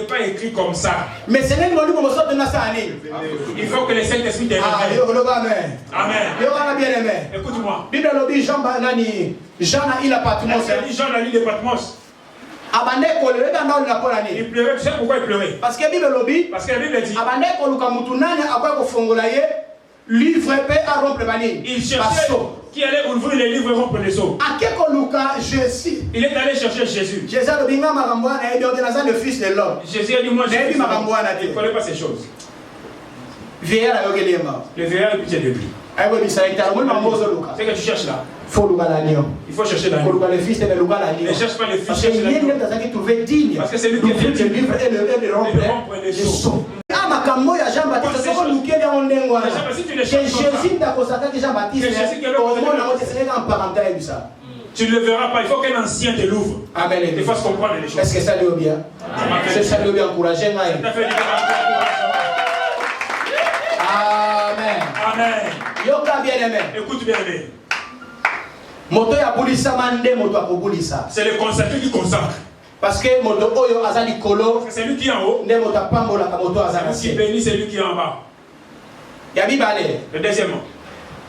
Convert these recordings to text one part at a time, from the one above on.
pas écrit comme ça. Mais c'est même lui comme ça de il faut que le Saint-Esprit te révèle. Amen. Amen. Écoute-moi. Bible lobi Jean nani Jean a il a Patmos. Jean a l'île de Patmos. Il pleurait, tu sais pourquoi il pleurait? Parce que Bible lobi, parce que la Bible dit, il cherchait qui allait ouvrir les livres et rompre les seaux. Il est allé chercher Jésus. Jésus a dit, le fils de l'homme. Jésus a dit, moi je ne connais pas ces choses. Le vieillard est pitié de lui. C'est que tu cherches là. Il faut chercher l'agneau. Ne cherche pas le fils, cherche l'agneau. Parce que c'est lui qui est le livre et le rompre les seaux. Tu ne le verras pas, il faut qu'un ancien te l'ouvre. Amen. Il faut se comprendre les choses. Est-ce que ça lui bien? C'est ça lui encouragé. Amen. Amen. Yoka bien aimé. Écoute bien aimé. Moto ya bulisa mande moto akobulisa. C'est le consacré qui consacre. Parce que moto oyo azali kolo. C'est lui qui est en haut. Ne moto pambola ka moto azali. Qui bénit c'est lui qui est en bas. Ya bibale. Le deuxièmement.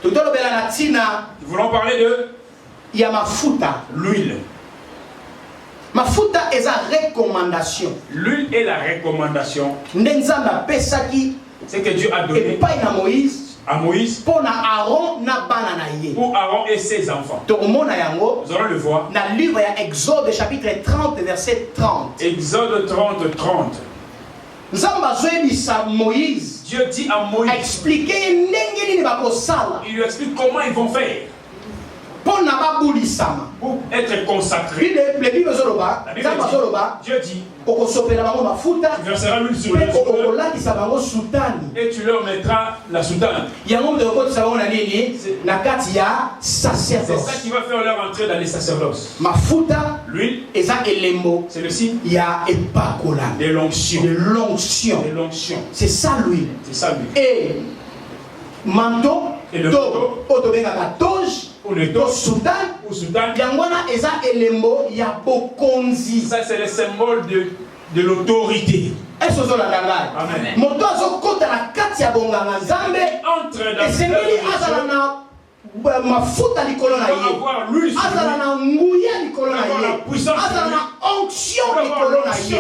Tutolo bela na tina. Nous voulons parler de ya mafuta, l'huile. Mafuta est la recommandation. L'huile est la recommandation. Nenzamba pesaki. C'est que Dieu a donné. Et pas na Moïse. À Moïse pour Aaron et ses enfants. Nous allons le voir dans le livre Exode chapitre 30 verset 30. Exode 30. Moïse, Dieu dit à Moïse, il lui explique comment ils vont faire pour être consacrés. Dieu dit, tu verseras l'huile sur eux et tu leur mettras la soutane. C'est ça qui va faire leur entrée dans les sacerdoces. L'huile, c'est le signe de l'onction. C'est ça l'huile. Et manteau, et le manteau, ou le dos, Soudan, ça c'est le symbole de l'autorité. Amen. Entre dans mafuta likolo na ye azala na nguya likolo na ye azala na onction likolo na ye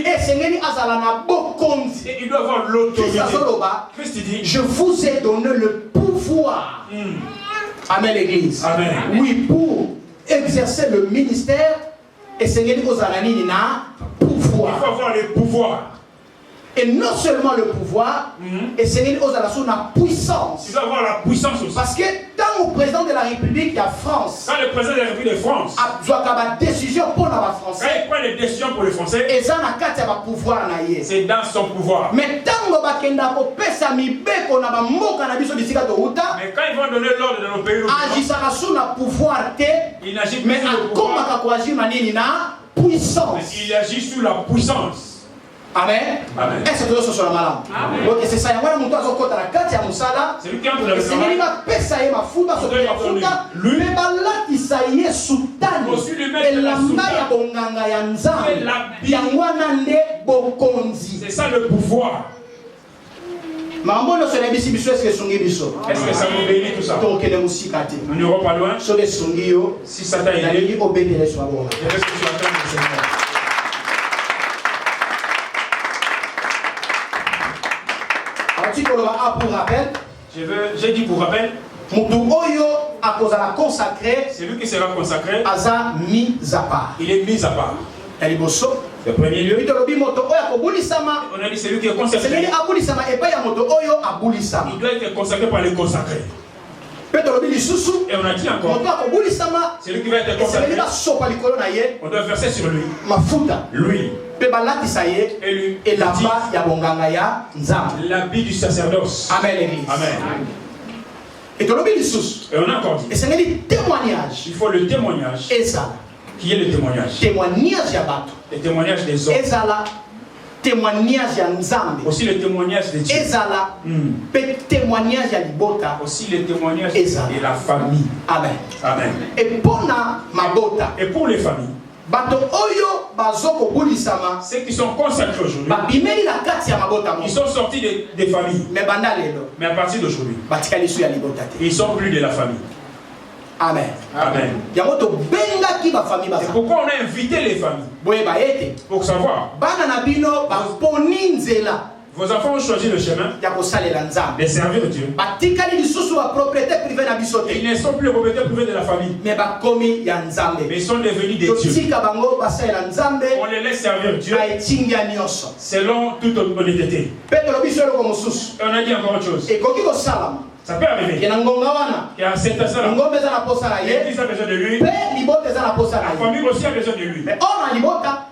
et sengeli azala na bokonzi. Il doit avoir l'autorité. Christ dit, je vous ai donné le pouvoir. Amen l'église. Amen. Oui, pour exercer le ministère et sengeli ozala nini na pouvoir. Il faut avoir le pouvoir. Et non seulement le pouvoir, et c'est la puissance. Tu dois avoir la puissance aussi. Parce que tant au président de la République, il y a France. Quand le président de la République de France a décision pour la Français. Quand il prend des décisions pour les Français, et ça n'a qu'à pouvoir. C'est dans son pouvoir. Mais tant que mais quand ils vont donner l'ordre dans nos pays, il n'agit mais pas sur la puissance. Il agit sous la puissance. Amen. Amen. Est-ce que tu as malade? Donc c'est ça. C'est lui qui entre dans le travail. C'est ça le pouvoir. Est-ce que ça nous bénit tout ça? Nous n'irons pas loin. Si ça t'a aidé, je reste que tu attends le Seigneur. Pour rappel, j'ai dit pour rappel, c'est lui qui sera consacré, il est mis à part. Le premier lieu, on a dit c'est lui qui est consacré. Il doit être consacré par les consacrés. Et on a dit encore, c'est lui qui va être consacré. On doit verser sur lui. Lui. Et lui. Et là-bas, il y a l'habit du sacerdoce. Amen l'église. Amen. Et on a encore dit. Et c'est le témoignage. Il faut le témoignage. Qui est le témoignage? Le témoignage des hommes. Aussi le témoignage de Dieu. Aussi le témoignage de la famille. Amen. Amen. Et pour les familles, ceux qui sont consacrés aujourd'hui, ils sont sortis des familles. Mais à partir d'aujourd'hui, ils ne sont plus de la famille. Amen. Amen. C'est pourquoi on a invité les familles. Pour savoir. Vos enfants ont choisi le chemin de servir Dieu. Ils ne sont plus les propriétaires privés de la famille. Mais ils sont devenus des dieux. On les laisse servir Dieu selon toute honnêteté. Et on a dit encore autre chose. Ça peut arriver. Il y a cet assaut. L'église a besoin de lui. La famille aussi a besoin de lui.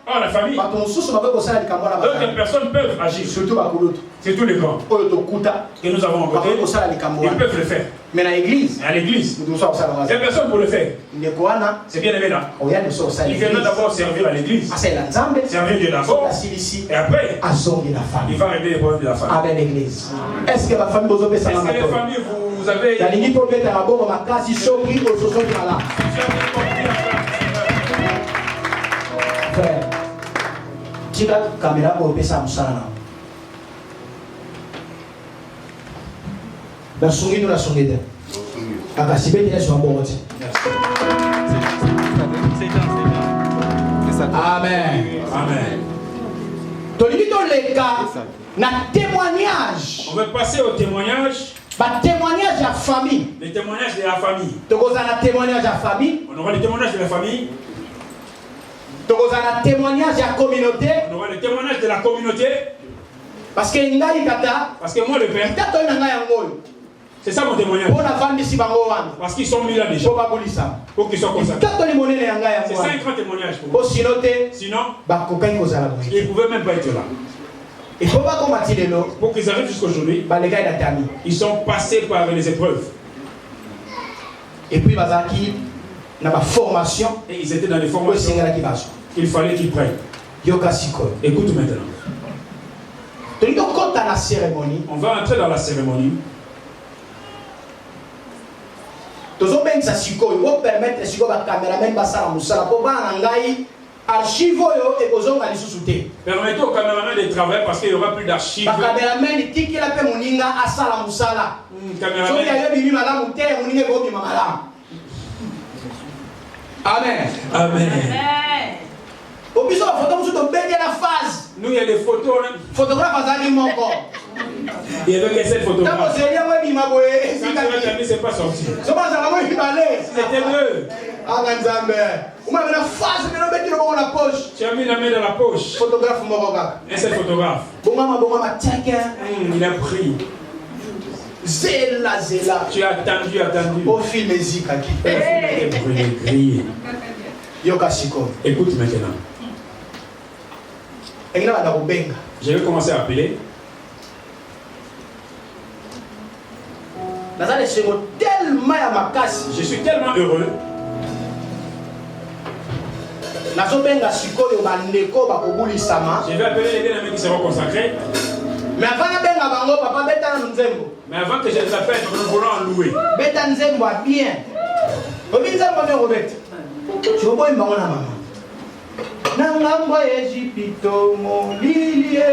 Or, la famille, d'autres personnes peuvent agir. Surtout les grands que nous avons rencontrés. Ils peuvent le faire. Mais à l'église, il y a personne pour le faire. C'est bien aimé là. Il viendra d'abord servir à l'église. Servir Dieu d'abord. Et après, il va régler les problèmes de la famille. Amen, l'église. Est-ce que la famille vous avez ça? Est-ce que les familles vous avez. Frère, tika caméra pour pesa musana. La songi nous la songi de. Akasibe ni sur bon côté. Amen. Amen. Tolibito les cas na témoignage. On va passer au témoignage. Témoignage de la famille. Les témoignages de la famille. On aura le témoignage de la famille. On aura le témoignage de la famille. On aura le témoignage de la communauté. On aura le témoignage de la communauté. Parce que moi le père. C'est ça mon témoignage. Parce qu'ils sont mis là déjà. Pour qu'ils soient consacrés. C'est ça un grand témoignage pour moi. Sinon, ils ne pouvaient même pas être là. Pour qu'ils arrivent jusqu'aujourd'hui, ils sont passés par les épreuves. Et puis, formation. Et ils étaient dans les formations. Il fallait qu'ils prennent. Écoute maintenant. On va entrer dans la cérémonie. Permettez au caméraman de travailler parce qu'il n'y aura plus d'archives. Amen. Amen. Nous, il y a des photos. Photographe il y avait que cette photographe. C'est pas sorti. C'était deux. Tu as mis la main dans la poche. Et cette photographe. Il a pris. Tu as attendu. Au film musique. Écoute maintenant. Je vais commencer à appeler. Je suis tellement heureux. Je vais appeler les bien-aimés qui seront consacrés. Mais avant que je les appelle, nous voulons en louer. Nangamba Ejipito molilie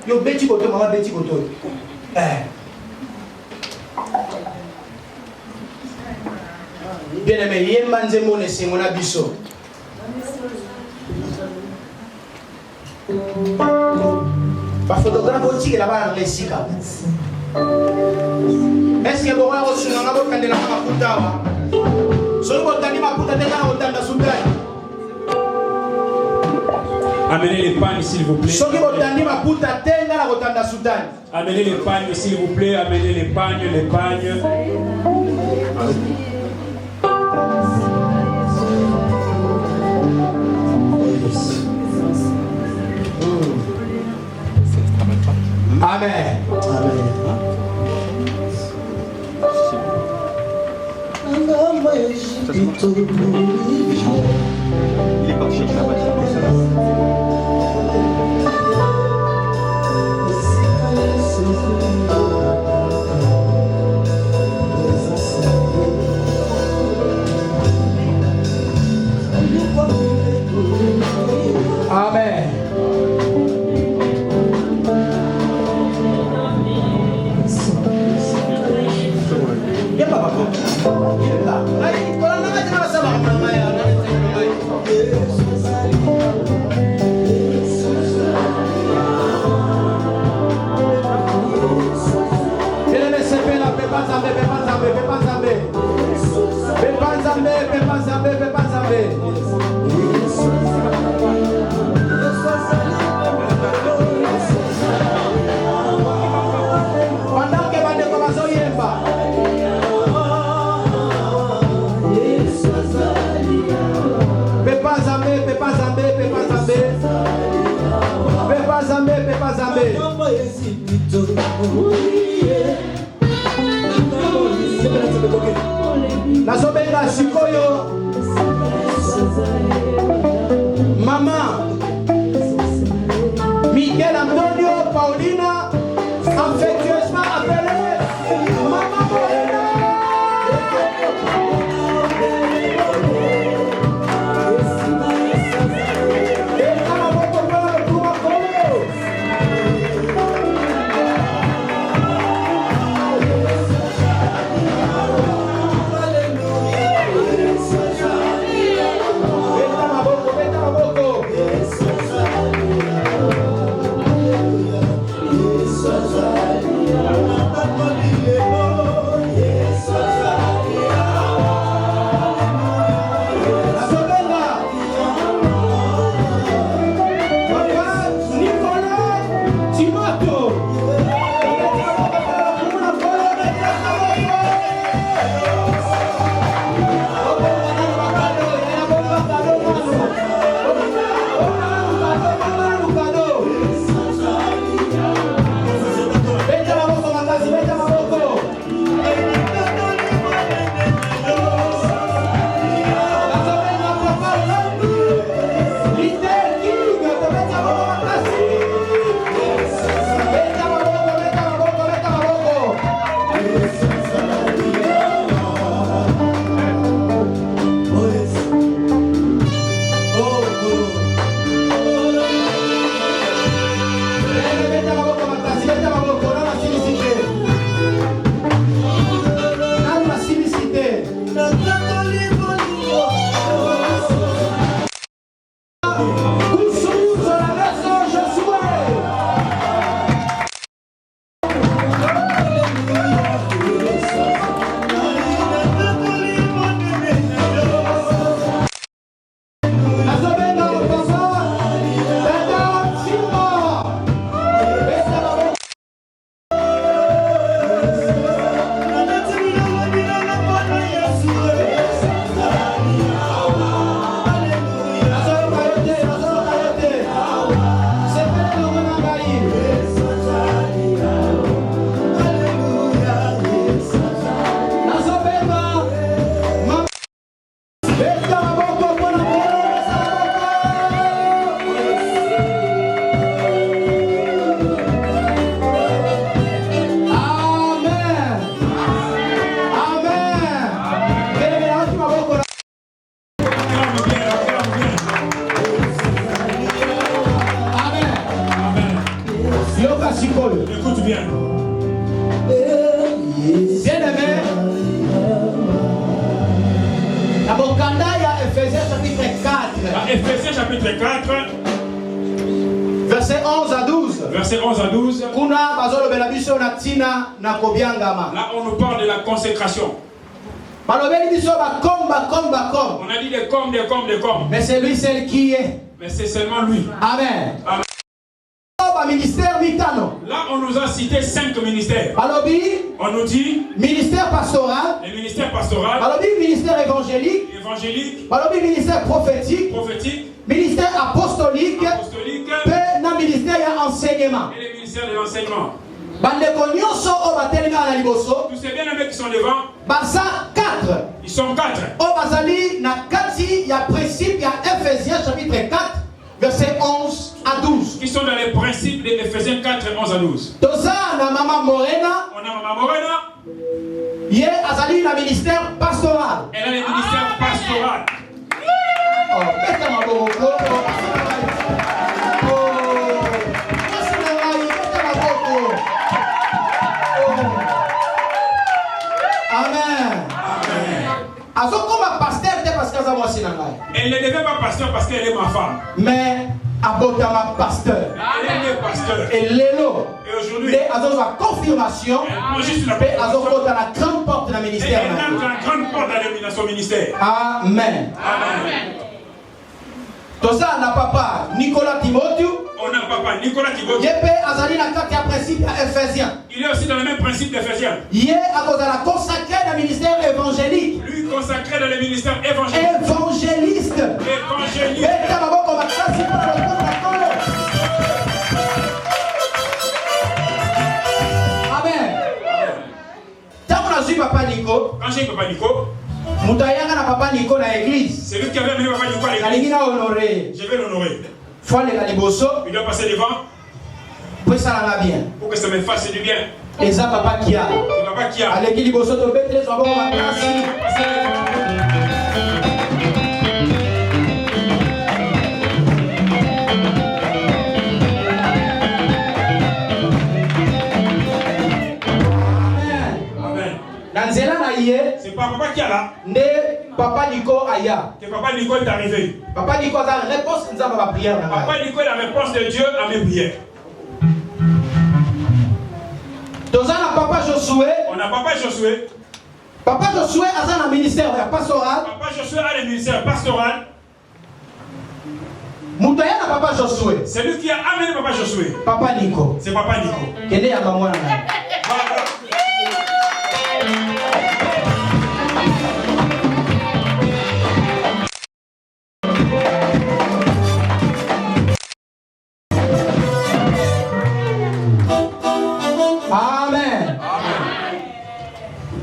yo beti koto mama beti koto bien aimé yemba nzembo ne sengo na biso ba photographe otiki la bana lesika est-ce que bon on suna na bokande na makuta wa so botani makuta tena na otanda sudani. Amenez les pagnes s'il vous plaît. Amenez les pagnes s'il vous plaît. Amenez les pagnes, Amen. Il est parti chercher la voiture. Nazobenga sikoyo Mama Miguel Antonio Paulina affectueusement appelée Maman Morena. Écoute bien. Bien-aimé, la Bokanda, il y a Ephésiens chapitre 4. Ephésiens chapitre 4. Verset 11 à 12. Verset 11 à 12. Là, on nous parle de la consécration. On a dit des comme, des comme, des comme. Mais c'est lui celle qui est. Mais c'est seulement lui. Amen. Amen. Là, on nous a cité 5 ministères. On nous dit ministère pastoral, le ministère pastoral, ministère évangélique, ministère prophétique, ministère apostolique, et ministère enseignement. Et le ministère de l'enseignement. Tous ces bien-aimés qui sont devant, 4. Ils sont 4. Il y a principe, il y a Ephésiens chapitre 4. Verset 11 à 12. Qui sont dans les principes de Ephésiens 4, 11 à 12. On a Maman Morena. Il y a le ministère pastoral. Elle a le ministère pastoral. Amen. Elle ne devait pas pasteur parce qu'elle est ma femme. Mais abotama pasteur. Elle est pasteur. Et l'élo. Et aujourd'hui, elle a une confirmation. Elle a la grande porte de la ministère. Elle a la grande porte de son ministère. Amen. Amen. Tout ça, n'a papa Nicolas Timothée. On a papa Nicolas Timothée. Il y a principe à Ephésiens. Il est aussi dans le même principe d'Éphésiens. Il est à cause de la consacrée dans le ministère évangélique. Lui consacré dans le ministère évangélique. Évangéliste. Évangéliste. Papa Nico, quand j'ai eu Papa Nico, Moutayanga na Papa Nico na l'église. c'est lui qui avait amené Papa Nico à l'église. Je vais l'honorer. Il doit passer devant pour que ça me fasse du bien. Et ça, Papa Kia. C'est Papa Kia. Allez, qui liboso to betre, so bon ma classe. C'est pas Papa qui est là. Papa Nico aya. Que Papa Nico est arrivé. Papa Nico a la réponse de ma prière. Papa Nico est la réponse de Dieu à mes prières. On a Papa Josué. On a Papa Josué. Papa Josué a un ministère pastoral. Papa Josué a le ministère pastoral. Moutaya na Papa Josué. C'est lui qui a amené Papa Josué. Papa Nico. C'est Papa Nico. Kende ya maman. Amen.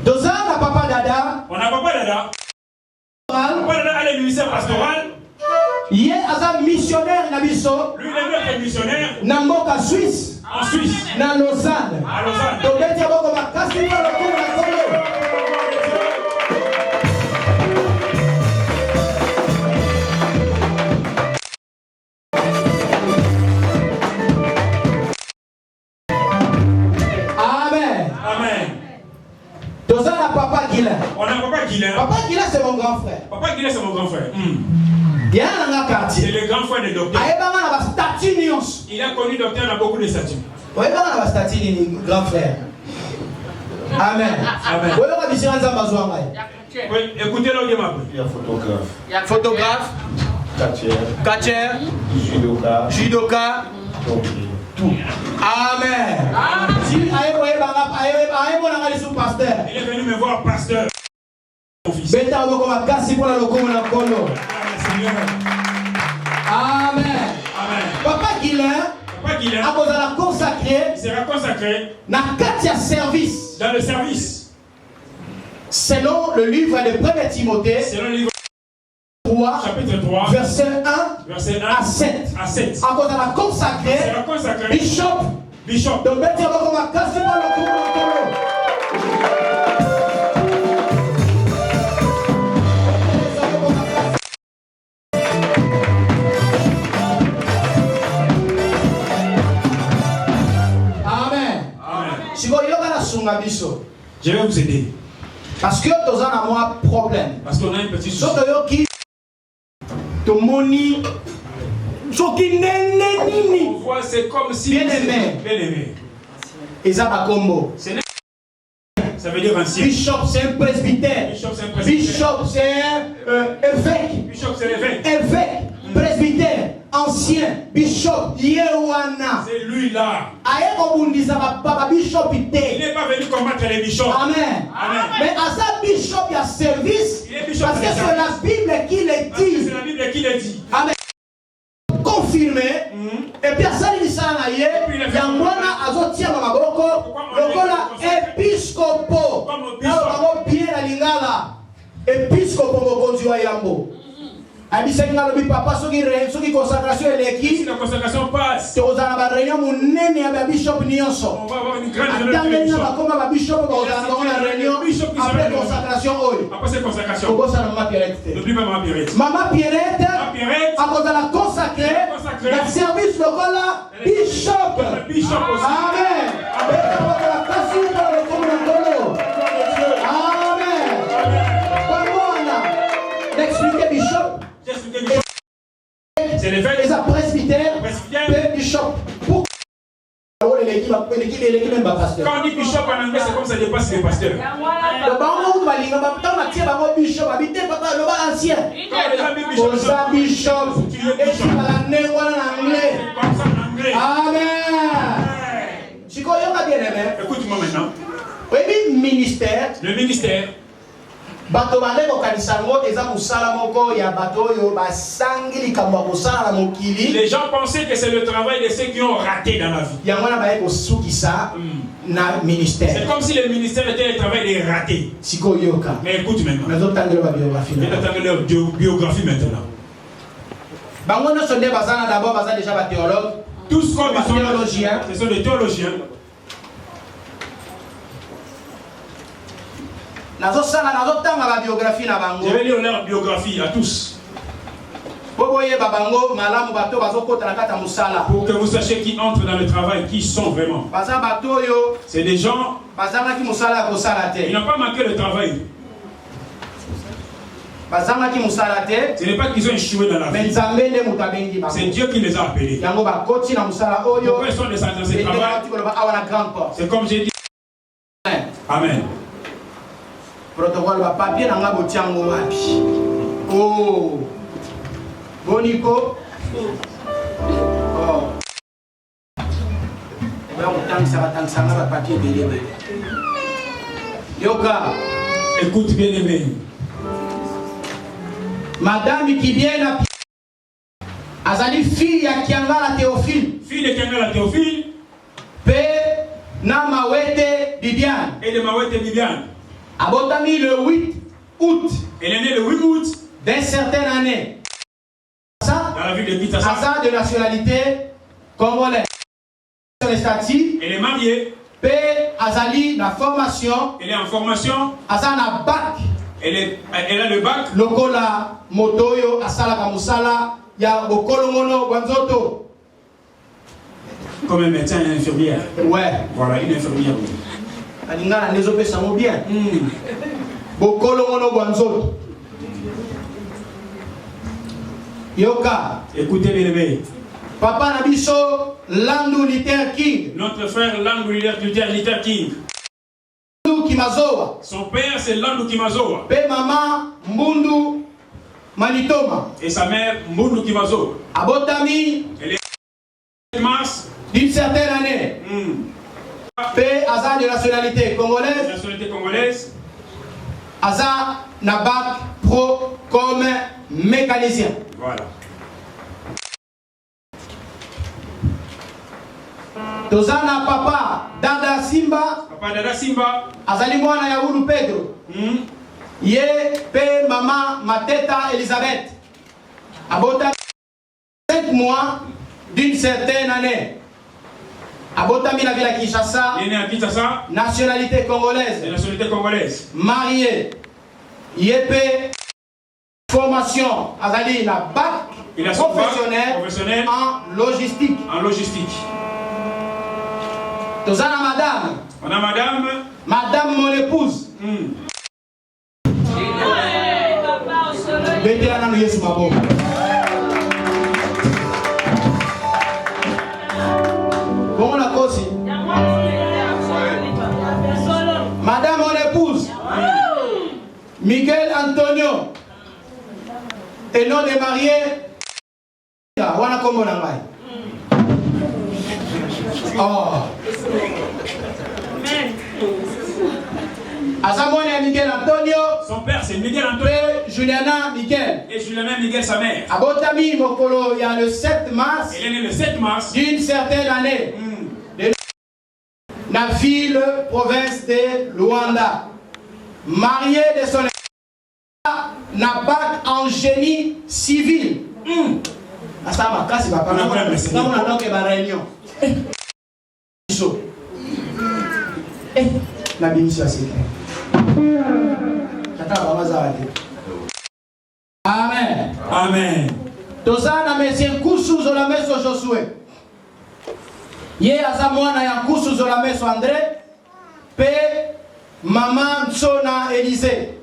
Dozana Papa Dada. On a Papa Dada. Papa Dada a le ministère pastoral. Il est un missionnaire Nabiso. Lui, il est notre missionnaire. Namboka Suisse. En Suisse. Na Lausanne. À Lausanne. Donc, il y a beaucoup de casse qui parlent au Amen. Amen. Dozana Papa Guilain. On a Papa Guilain. Papa Guilain, c'est mon grand frère. Papa Guilain, c'est mon grand frère. Il y a un quartier. C'est le grand frère des docteurs. Il a connu docteur dans beaucoup de statuts. Oui, il grand frère. Amen. Amen. Oui, écoutez-le, Il y a photographe. Photographe. Catcher. Judoka. Tout. Amen. Il est venu me voir, pasteur. Mon fils. Amen. Amen. Papa Guilain. Papa Guilain. Il sera consacré service. Dans le service. Selon le livre de 1 Timothée. Selon le livre 3, chapitre 3, verset 1 à 7. À 7. À cause de la consacré. Sera consacré. Bishop. Donc, je vais vous aider. Parce que nous avons un problème. Parce qu'on a un petit souci. On voit, c'est comme si. Bien aimé. Bien aimé. Ça veut dire ancien. Bishop, c'est un presbytère. Bishop, c'est un presbytère. Bishop, c'est un évêque. Bishop, c'est l'évêque. Évêque, presbytère, ancien, bishop, Yewana. C'est lui là. Bishop, il n'est pas venu combattre les bishops. Amen. Amen. Mais à ça, bishop, il y a service. Parce que c'est la Bible qui le dit. C'est la Bible qui le dit. Amen. Confirmé. Et puis, ça, il dit ça, il y a un mois, azotia mamaboko, lokola épiscopo. Alors, bien la lingala. Épiscopo, mokonzi wa yambo. Abisenga lobi papa soki consacration eleki. Si la consacration passe, tozana ba réunion munene ya bishop nyonso. On va avoir une grande réunion. Bakoma ba bishop kozana na réunion après consacration oyo. Après cette consacration. Kokosa na Mama Pierrette. N'oublie pas Maman Pierrette. Maman Pierrette. A kozana consacré. La service lokola bishop. Bishop aussi. Amen. La place pour le communauté. Amen. Comment on a expliqué bishop? C'est l'évêque. Les presbytères, bishop. Pourquoi quand on dit bishop en anglais, c'est comme ça dépasse les pasteurs. Le bango balinga batama tie bango bishop habite papa le ba ancien. Osa bishop. Et tu vas la néwa en anglais. Comme ça en anglais. Amen. Chico yoga bien aimé. Écoute-moi maintenant. Oui, ministère. Le ministère. bato bande ko kanisango eza musala moko ya bato yo basangili kamwa kosala na mokili. Les gens pensaient que c'est le travail de ceux qui ont raté dans la vie. Yangwana ba ko sukisa na ministère. C'est comme si le ministère était le travail des ratés. Siko yoka. Mais écoute maintenant. Mais otangelo ba biographie. Mais otangelo leur biographie maintenant. Bango no sonde bazana d'abord bazana déjà ba théologue. Tous comme ils sont théologiens. Ce sont des théologiens. Je vais lire leur biographie à tous. Pour que vous sachiez qui entrent dans le travail, qui sont vraiment. C'est des gens, ils n'ont pas manqué le travail. Ce n'est pas qu'ils ont échoué dans la vie. C'est Dieu qui les a appelés. Pourquoi ils sont descendus dans ce travail? C'est comme j'ai dit. Amen. Protocole va papier na ngabo tiango wapi. Oh. Boniko. Oh. Ba utang sanga ba papier belé. Yoka, écoute bien aimé. Madame qui vient là. Azali fille ya Kiangala Théophile. Fille de Kiangala Théophile. Pe na Mawete Bibiane. Et de Mawete Bibiane. Abotami le 8 août. Elle est née le 8 août d'une certaine année. Dans la ville de Kinshasa. Asa de nationalité congolaise. Son statut. Elle est mariée. P. Azali la formation. Elle est en formation. Asa na bac. Elle a le bac. Lokola motoyo asala kamusala ya bokolongono gwanzoto. Comme un médecin et une infirmière. Ouais. Voilà, une infirmière. Alingana nezo pesa mo bien. Bokolongono gwanzoto. Yoka. Écoutez bien aimé. Papa Nabiso Landu Luther King. Notre frère Landu Luther King. Kimazoa. Son père c'est Landu Kimazoa. Pe maman Mbundu Manitoma. Et sa mère Mbundu Kimazoa. Abotami. Elle est mars d'une certaine année. Pe Aza de nationalité congolaise. Nationalité congolaise. Aza Nabak Pro comme mécanicien. Voilà. Tozana papa Dada Simba. Papa Dada Simba. Azali mwana ya Ulu Pedro. Ye pe maman Mateta Elisabeth. Abota 5 mois d'une certaine année. Abotami la ville à Kinshasa. Il est né à Kinshasa. Nationalité congolaise. Nationalité congolaise. Marié. Yepé. Formation. Azali la bac. Il a son professionnel en logistique. En logistique. Tozana madame. On a madame. Madame mon épouse. Bétéana nous yesu mabo. Bon la cause. Madame mon épouse. Miguel Antonio. Et nom de marié. Wana kombo na ngai. Oh. Asamone Miguel Antonio. Son père c'est Miguel Antonio. Et Juliana Miguel. Et Juliana Miguel sa mère. Abotami Mokolo, il y a le 7 mars. Elle est née le 7 mars. D'une certaine année. La ville, province de Luanda. Mariée de son état, n'a bac en génie civil. Asta makasi papa. On a donc une réunion. La bénédiction c'est Amen. Amen. Tozana monsieur Kusu zola meso Josué. Ye aza mwana ya Kusu zola meso André. Pe maman Tsona Élysée.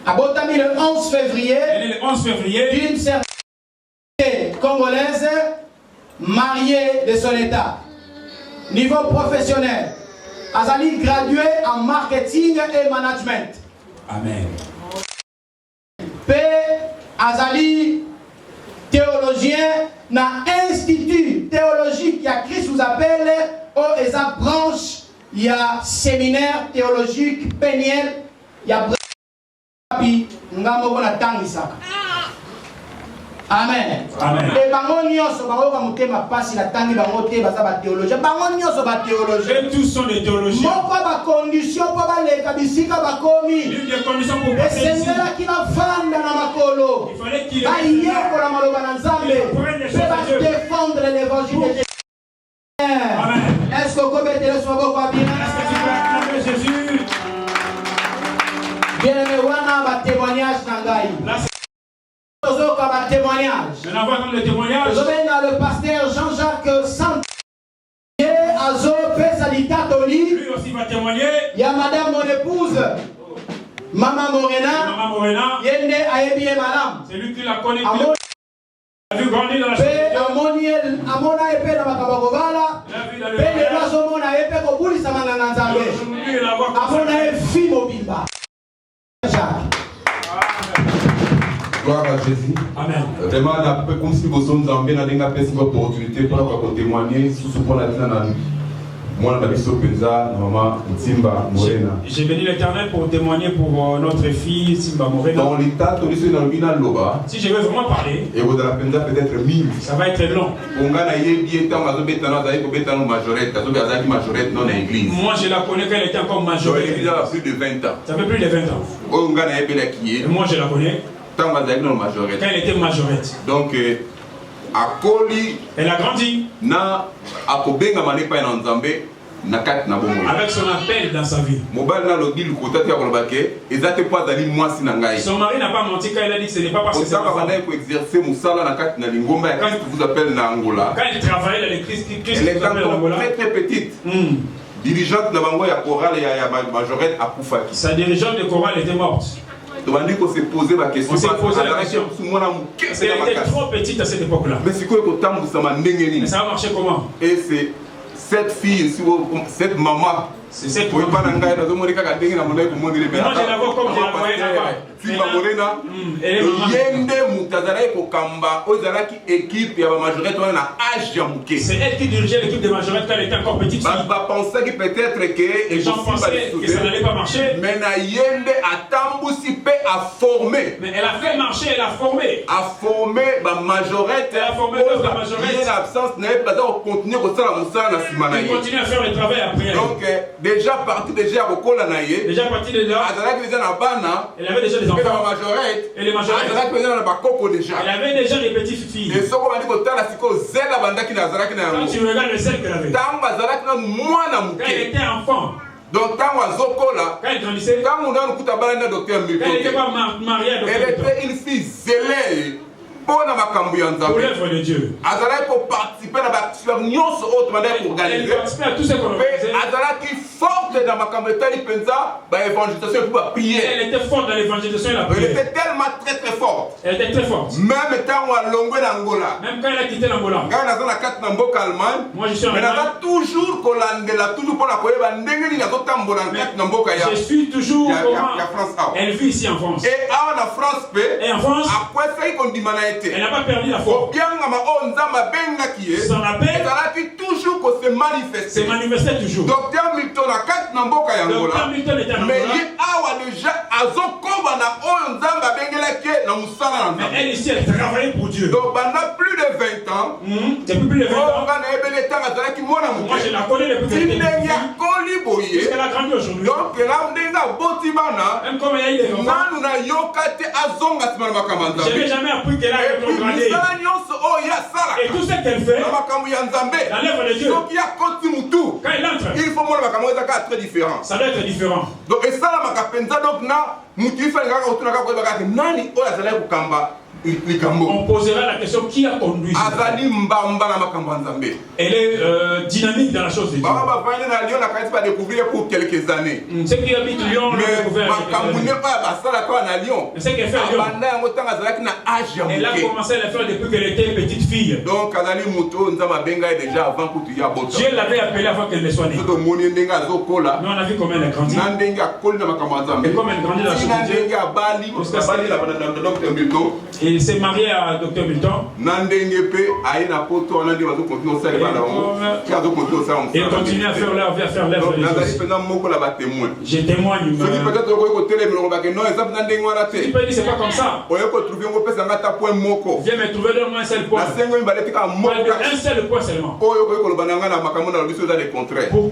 Abotami le 11 février. Elle est le 11 février. D'une certaine congolaise mariée de son état. Niveau professionnel. Azali gradué en marketing et management. Amen. P. Azali théologien dans institut théologique. Il y a Christ vous appelle au ESA branche. Il y a séminaire théologique Péniel. Il y a Papi, ngamo na tangisaka. Amen. Amen. Et bango nyonso bango ka mutema pasi na tangi bango te baza ba théologien. Bango nyonso ba théologien. Et tous sont des théologiens. Moko ba condition po ba leka bisika ba komi. L'une des conditions pour passer ici. Esengela ki ba fanda na makolo. Il fallait qu'il ba yeko la maloba na Nzambe. Pe ba défendre l'évangile de Jésus. Amen. Est-ce que vous pouvez te laisser beaucoup à bien? Est-ce que tu peux acclamer Jésus? Bien-aimé, wana ba témoignage na ngai. Témoignage. Je n'envoie comme le témoignage. Je vais dans le pasteur Jean-Jacques Santier Azo Pesalita Toli. Lui aussi va témoigner. Il y a madame mon épouse, Maman Morena. Maman Morena. Yende Aebi et Madame. C'est lui qui la connaît. Il a vu grandir dans la chambre. Amona Epe na Makabagovala. Pele Razo Mona Epe Kobuli Samanga Nzambe. Amona Efi Mobimba. Gloire à Jésus. Amen. Vraiment, un peu comme si vous sommes en bien dans une opportunité pour témoigner sur ce qu'on a dit dans moi, j'ai béni l'Éternel pour témoigner pour notre fille Simba Morena. Dans l'état, si je veux vraiment parler, et vous avez peut-être 1000. Ça va être long. Moi, je la connais quand elle était encore majorette. Elle a plus de 20 ans. Ça fait plus de 20 ans. Et moi, je la connais quand elle était majorette. Donc, elle a grandi avec son appel dans sa vie. Son mari n'a pas menti quand elle a dit que ce n'est pas parce que c'est quand elle travaillait dans l'église elle est très très petite. Dirigeante de la chorale majorette à Koufaki. Sa dirigeante de chorale était morte. On s'est posé la question. Elle était trop petite à cette époque-là. Mais ça va marcher comment? Et c'est cette fille, cette maman. C'est cette maman. Moi, je la vois comme je la voyais là-bas. C'est elle qui dirigeait l'équipe de majorette quand elle était encore petite fille. Les gens pensaient que ça n'allait pas marcher. Mais elle a fait marcher, elle a formé. A formé la majorette. Elle a formé la majorette. Il continue à faire le travail après. Donc, déjà parti de là, elle avait déjà des enfants. Et les majorettes, elle avait déjà des petites filles. Quand tu regardes le sel qu'elle avait, quand elle était enfant, donc quand elle grandissait, elle n'était pas mariée à elle était une fille zélée pour l'œuvre de Dieu. Elle participait à tout ce qu'on faisait. forte dans ma caméra, l'évangélisation pour prier. Elle était forte dans l'évangélisation et la prière. Elle était tellement très très forte. Elle était très forte. Même quand même quand elle a quitté l'Angola. Moi je suis en Allemagne. Toujours pour la je suis toujours elle vit ici en France. Et en France, elle n'a pas perdu la foi. Son appel se manifestait toujours. Docteur Milton était en Angola. Mais elle ici, elle travaillait pour Dieu. Donc pendant plus de 20 ans, depuis plus de 20 ans, moi je la connais depuis que jusqu'à la grandi aujourd'hui. Donc même comme elle a eu des enfants, je n'ai jamais appris qu'elle a rétrogradé. Et tout ce qu'elle fait dans l'œuvre de Dieu, quand elle entre, il faut très différent. Ça doit être différent. Donc et ça la donc on posera la question qui a conduit. Elle est dynamique dans la chose de Dieu. Pour quelques années. Ceux qui habitent Lyon l'ont découvert. Ce qu'elle fait à Lyon, elle a commencé à le faire depuis qu'elle était une petite fille. Donc Dieu l'avait appelée avant qu'elle ne soit née. Nous on a vu comment elle a grandi. Et comme elle grandit dans la chose de Dieu, et Il s'est marié à Dr Milton. Et continue à faire leur vie, à faire l'œuvre de Jésus. Je témoigne. Tu peux dire c'est pas comme ça. Viens me trouver de moins un seul point. Un seul point seulement. Pour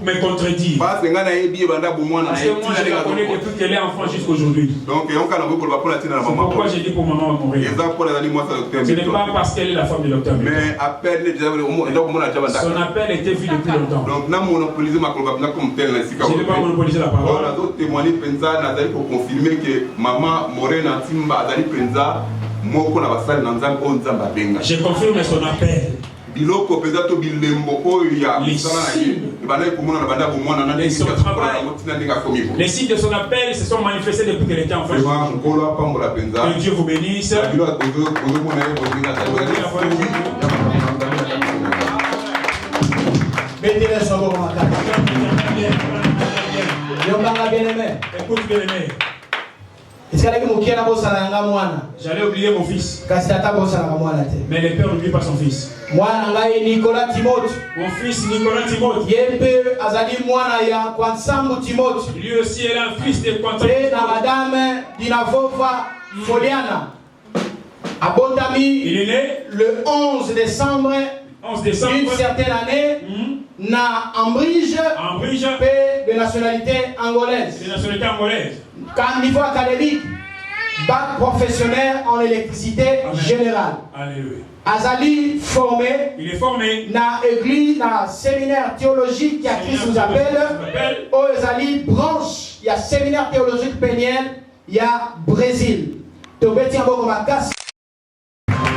me contredire. Parce que moi je la connais depuis qu'elle est enfant jusqu'aujourd'hui. C'est pourquoi j'ai dit pour maman mourir. Ce n'est pas parce qu'elle est la femme du docteur. Mais son appel était vu depuis longtemps. Je ne vais pas monopoliser la parole. Je confirme son appel. Les signes de son appel se sont manifestés depuis qu'elle était enfant. Que Dieu vous bénisse. Écoute bien-aimé. J'allais oublier mon fils. Mais le père n'oublie pas son fils. Mon fils Nicolas Timothée. Lui aussi est un fils de Quantam. Il est né le 11 décembre. Une certaine année, na Ambridge, de nationalité angolaise. Quand niveau académique, bac professionnel en électricité générale. Azali formé. Il est formé. Na église, na séminaire théologique qui a Christ nous appelle. Azali branche, il y a séminaire théologique péniel, il y a Brésil.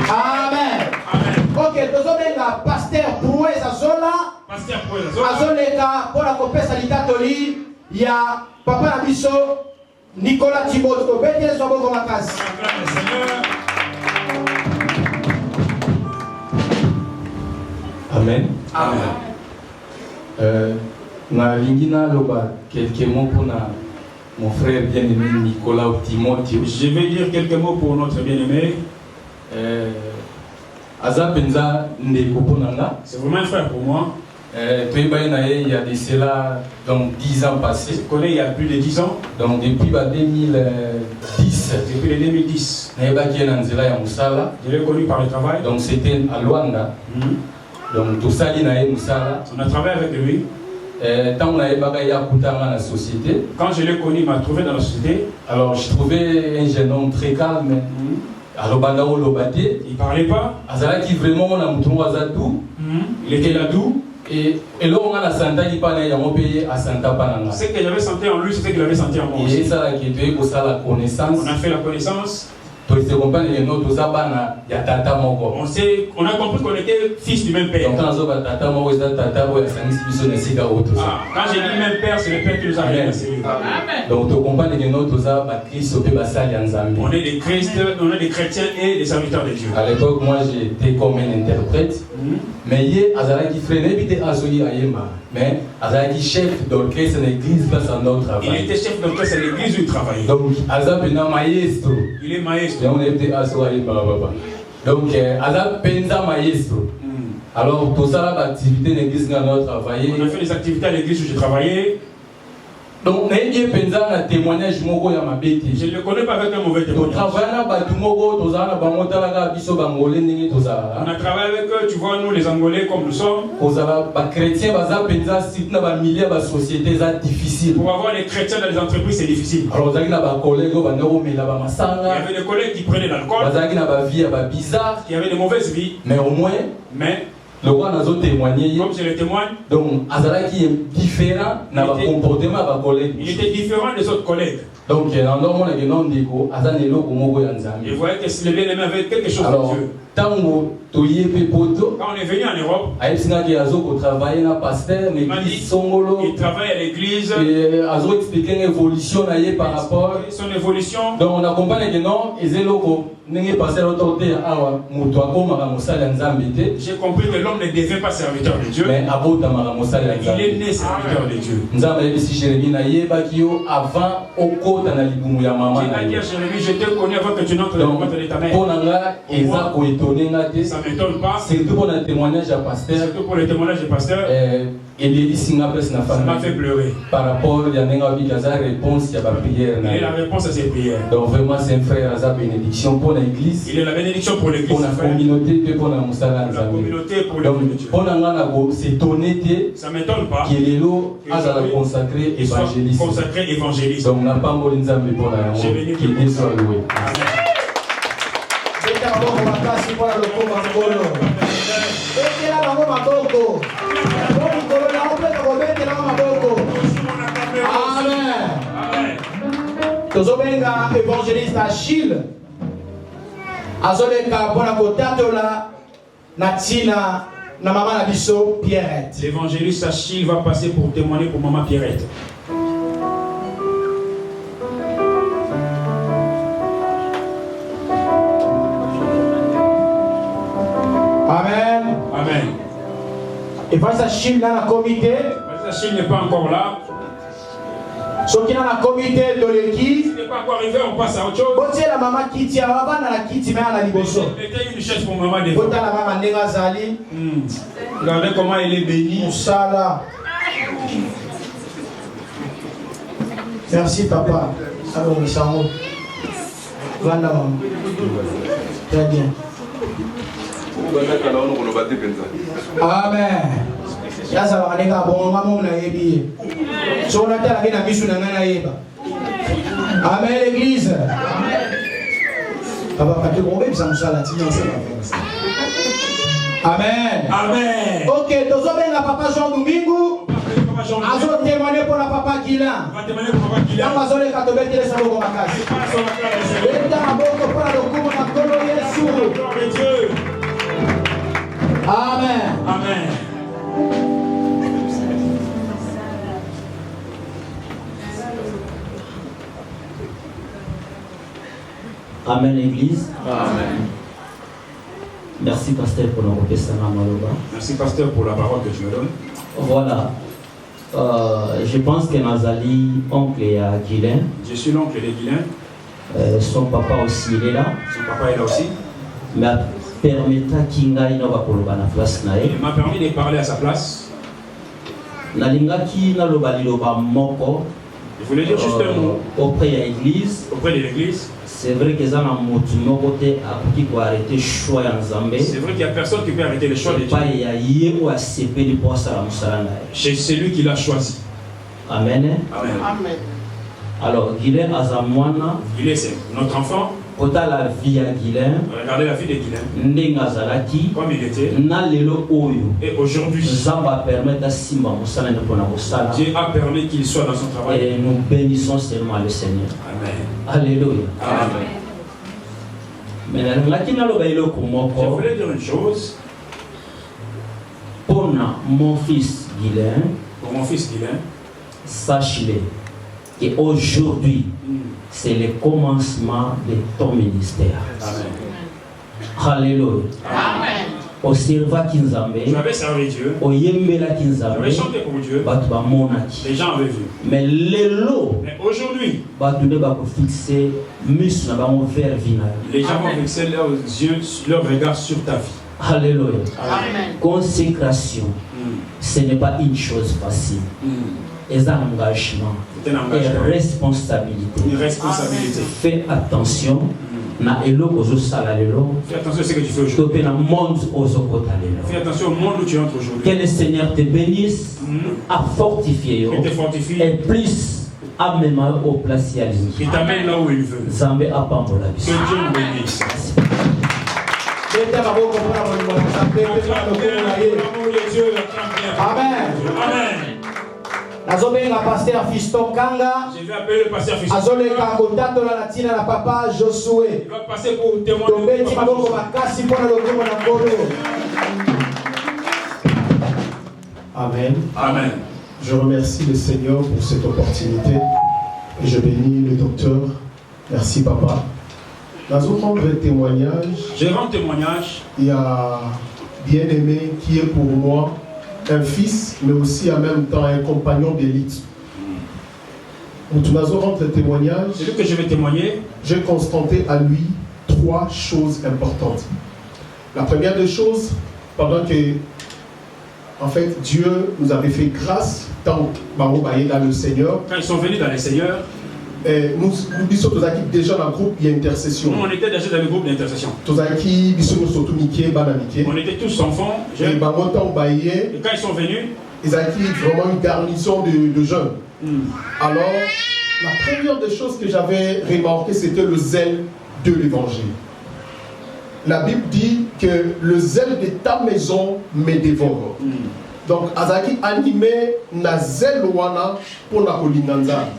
Amen. Ok, tozobenga pasteur Prouez Azola. Azoleka pour la copie salitatoli. Il y a papa Nabiso Nicolas Timothée. Tobete sobo comme casse. Amen. Amen. Na lingina loba quelques mots pour mon frère bien-aimé Nicolas Timothée. Je vais dire quelques mots pour notre bien-aimé. C'est vraiment un frère pour moi. Il y a de cela donc 10 ans passés. Je connais il y a plus de 10 ans. Donc depuis 2010. Depuis le 2010. Je l'ai connu par le travail. Donc c'était à Luanda. Donc tout ça, on a travaillé avec lui. Quand je l'ai connu, il m'a trouvé dans la société. Alors je trouvais un jeune homme très calme. Il parlait pas. Il était là doux. Et là, on a la santé qui parle à ce que j'avais senti en lui, c'est ce qu'il avait senti en moi. Et ça, on a fait la connaissance. On a compris qu'on était fils du même père. Quand j'ai dit même père, c'est le père qui nous a amenés. Donc on est des chrétiens et des serviteurs de Dieu. À l'époque, moi j'étais comme un interprète. Mais il chef d'orchestre de l'église place en notre travail. Il était chef d'orchestre de l'église où il travaillait. Donc, maestro. Il est maestro. Donc, penza maestro. Alors, tout ça, l'activité de l'église où on a travaillé. On a fait des activités à l'église où j'ai travaillé. Donc, je ne le connais pas avec un mauvais témoignage. On a travaillé avec eux, tu vois, nous les Angolais comme nous sommes. Pour avoir les chrétiens dans les entreprises, c'est difficile. Il y avait des collègues qui prenaient l'alcool. Qui avaient de mauvaises vies. Mais au moins, le roi n'a pas témoigné. Comme je le témoigne. Donc, Azaraki est différent dans le comportement de ses collègues. Il était différent des autres collègues. Donc, il voyait que le bien-aimé avait quelque chose de Dieu. Quand on est venu en Europe, il travaille à l'église. Et il expliqué une évolution par rapport. Son évolution. Donc on accompagne que non, j'ai compris que l'homme ne devient pas serviteur de Dieu. Mais il est né serviteur de Dieu. Avant au côté de l'iboumu ya maman. Je te connais avant que tu n'entres dans le ventre de ta mère. Ça ne m'étonne pas. Surtout pour le témoignage à pasteur. Surtout pour le témoignage du pasteur. Ça m'a fait pleurer. Par rapport à la réponse à la prière. Il est la réponse à ses prières. Donc vraiment c'est un frère à sa bénédiction pour l'église. Il est la bénédiction pour l'église. Pour la communauté et pour la moussala. La communauté pour l'église. Pour ça ne m'étonne pas. Qu'il est là consacré évangéliste. Consacré évangéliste. Donc n'a pas mort d'inzambe pour la qu'il est soit loué. Tozobenga évangéliste Achille azoleka mpona kotatola na tina na maman na biso Pierrette. L'évangéliste Achille va passer pour témoigner pour maman Pierrette. Amen. Amen. Évangéliste Achille dans le comité. Évangéliste Achille n'est pas encore là. Ce qui est dans le comité de l'église. Il n'est pas encore arrivé, on passe à autre chose. La maman Kiti, elle va dans la Kiti, mais elle a liboso. Mettez une chaise pour maman des fois. La maman Nenga Zali. Regardez comment elle est bénie. Moussala. Merci papa. Alors, nous sommes. Vanda maman. Très bien. Amen. Yasa wakaneka bon maman na yebi. So on attend la bisu na ngana yeba. Amen l'église. Papa pati ko be bisa musala tinyo ça. Amen. Amen. OK, tozo benga papa Jean Domingo. Azo témoigner pour la papa Guilain. Va témoigner pour papa Guilain. Dans azole ka tobetele sa boko makasi. Eta maboko pour le kumo na kolo Yesu. Gloire de Dieu. Amen. Amen. Amen l'église. Amen. Merci pasteur pour notre maloba. Merci pasteur pour la parole que tu me donnes. Voilà. Je pense que Nazali, oncle à Guilain. Je suis l'oncle de Guilain. Son papa aussi il est là. Son papa est là aussi. Mais permettra Kinga inoba koloba na place na il m'a permis de parler à sa place. Nalingaki na loba liloba moko. Je voulais dire juste un mot. Auprès de l'église. Auprès de l'église. C'est vrai que ça n'a motunokote a qui peut arrêter choix en Zambie. C'est vrai qu'il n'y a personne qui peut arrêter le choix de Dieu. Pas il y a yémo à CP de poisson à Moussalana. C'est celui qui l'a choisi. Amen. Amen. Amen. Alors Guilain Azamwana. Guilain c'est notre enfant. Quand la vie à Guilain. Regardez la vie de Guilain. Ndengazalaki. Comme il était. Na lelo oyo. Et aujourd'hui. Zamba permet à Simba Moussalana pour la Dieu a permis qu'il soit dans son travail. Et nous bénissons seulement le Seigneur. Amen. Alléluia. Amen. Mais je voulais dire une chose. Pour mon fils Guilain. Pour mon fils Guilain. Sache-le qu'aujourd'hui, c'est le commencement de ton ministère. Amen. Alléluia. Amen. Au serva Kinzambe, j'avais servi Dieu. Au Yembela Kinzambe, j'avais chanté pour Dieu. Les gens avaient vu. Mais aujourd'hui, les gens vont fixer leurs yeux, leur regard sur ta vie. Alléluia. Amen. Consécration, ce n'est pas une chose facile. Et un engagement, et responsabilité. Une responsabilité. Fais attention. Fais attention à ce que tu fais aujourd'hui. Fais attention au monde où tu entres aujourd'hui. Que le Seigneur te bénisse, à fortifier, et plus à même au place à lui. Il t'amène là où il veut. Que Dieu nous bénisse. Amen. Amen. Nazobenga pasteur Fiston Kanga. Je vais appeler le pasteur Fiston. Azole Kangotato la latina la papa Josué. Il va passer pour témoigner. Amen. Amen. Je remercie le Seigneur pour cette opportunité et je bénis le docteur. Merci papa. Dans un rendre témoignage. Je rends témoignage. Il y a bien-aimé qui est pour moi un fils, mais aussi en même temps un compagnon d'élite. Nous allons rendre témoignage. C'est lui que je vais témoigner. J'ai constaté à lui 3 choses importantes. La première des choses, pendant que en fait Dieu nous avait fait grâce tant dans le Seigneur. Quand ils sont venus dans le Seigneur. Nous sommes déjà dans le groupe d'intercession. Nous, on était déjà dans le groupe d'intercession. On était tous enfants. Et quand ils sont venus, ils avaient vraiment une garnison de jeunes. Alors, la première des choses que j'avais remarqué, c'était le zèle de l'évangile. La Bible dit que le zèle de ta maison me dévore. Donc, Azaki animé na zèle wana pour la kolinganza.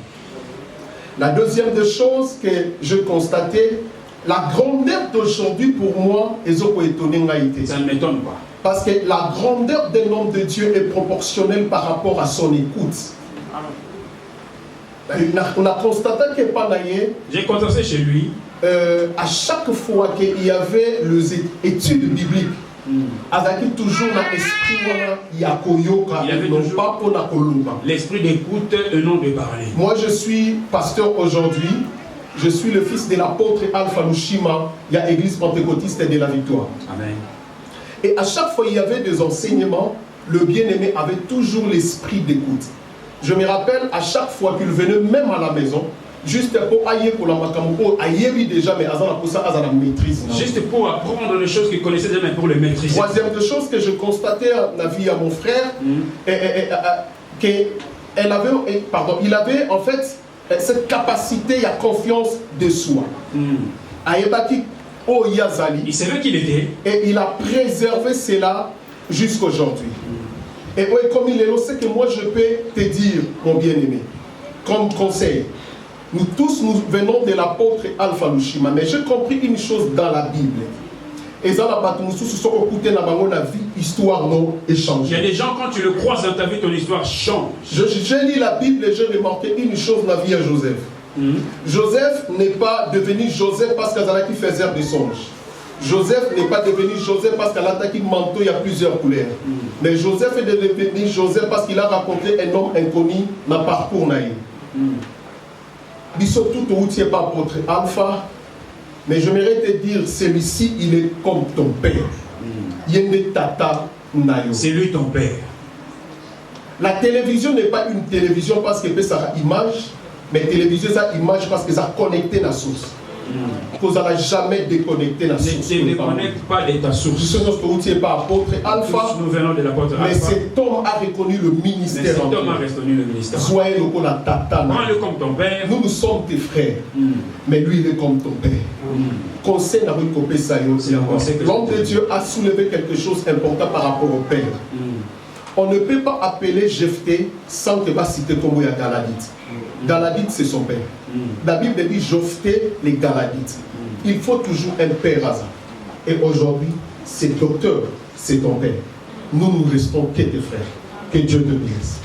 La deuxième des choses que je constatais, la grandeur d'aujourd'hui pour moi, ça ne m'étonne pas. Parce que la grandeur d'un homme de Dieu est proportionnelle par rapport à son écoute. On a constaté que j'ai constaté chez lui, à chaque fois qu'il y avait les études bibliques, avec toujours l'esprit d'écoute et non de parler. Moi je suis pasteur aujourd'hui. Je suis le fils de l'apôtre Alpha Lushima, il y a l'église pentecôtiste de la Victoire. Amen. Et à chaque fois il y avait des enseignements, le bien-aimé avait toujours l'esprit d'écoute. Je me rappelle à chaque fois qu'il venait même à la maison, juste pour ailler pour la makamoko, ailler déjà, mais à la maîtrise. Juste pour apprendre les choses qu'il connaissait déjà, mais pour les maîtriser. Troisième chose que je constatais dans la vie à mon frère, il avait en fait cette capacité à confiance de soi. Il savait qui il était. Et il a préservé cela jusqu'aujourd'hui. Et comme il est là, c'est que moi je peux te dire, mon bien-aimé, comme conseil. Nous tous, nous venons de l'apôtre Alpha Lushima, mais j'ai compris une chose dans la Bible. Et ça, la vie, histoire non échangée. Il y a des gens, quand tu le croises dans ta vie, ton histoire change. J'ai lu la Bible et j'ai remarqué une chose dans la vie à Joseph. Joseph n'est pas devenu Joseph parce qu'il faisait des songes. Joseph n'est pas devenu Joseph parce qu'il a attaqué manteau, il y a plusieurs couleurs. Mais Joseph est devenu Joseph parce qu'il a rencontré un homme inconnu dans le parcours naïf. Surtout tu n'es pas apôtre Alpha, mais j'aimerais te dire, celui-ci, il est comme ton père. C'est lui ton père. La télévision n'est pas une télévision parce que ça a image, mais la télévision ça image parce que ça a connecté la source. Vous n'allez jamais déconnecter la source. Ne déconnecte pas de ta source. Tu n'es pas apôtre Alpha. Nous venons de l'apôtre Alpha. Mais cet homme a reconnu le ministère. Soyez le comme ton père. Nous sommes tes frères. Mais lui, il est comme ton père. Conseil n'a rien coupé ça. L'homme de Dieu a soulevé quelque chose d'important par rapport au père. On ne peut pas appeler Jephthé sans que va citer comme il y a Galadite. Galadite, c'est son père. La Bible dit Jephthé, les Galadites. Il faut toujours un père à ça. Et aujourd'hui, c'est docteur, c'est ton père. Nous restons que tes frères. Que Dieu te bénisse.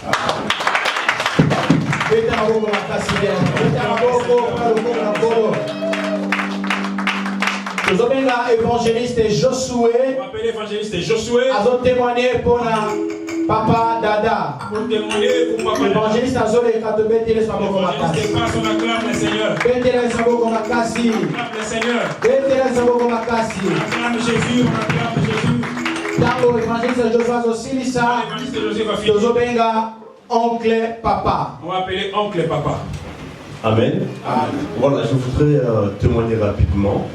Nous avons l'évangéliste Josué. On va appeler l'évangéliste Josué. Ils ont témoigné pour Papa Dada. Pour témoigner pour Papa Dada. L'évangéliste a zoné quand tu bêtes les sabots comme L'évangéliste passe, on acclame le Seigneur. Bêtes les sabots comme Akassi. On acclame le Seigneur. Bêtes les sabots comme Akassi. On acclame Jésus, on acclame Jésus. Dans l'évangéliste Joseph aussi, ça. L'évangéliste Joseph va finir. Nous avons oncle Papa. On va appeler oncle Papa. Amen. Voilà, je voudrais témoigner rapidement.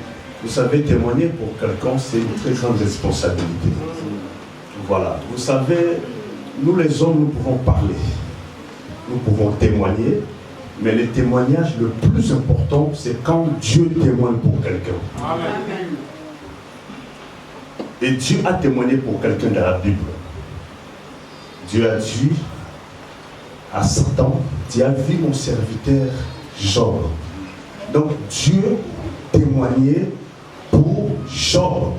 Vous savez, témoigner pour quelqu'un, c'est une très grande responsabilité. Voilà. Vous savez, nous les hommes, nous pouvons parler. Nous pouvons témoigner. Mais le témoignage le plus important, c'est quand Dieu témoigne pour quelqu'un. Amen. Et Dieu a témoigné pour quelqu'un dans la Bible. Dieu a dit, à Satan, tu as vu mon serviteur Job. Donc Dieu témoignait pour Job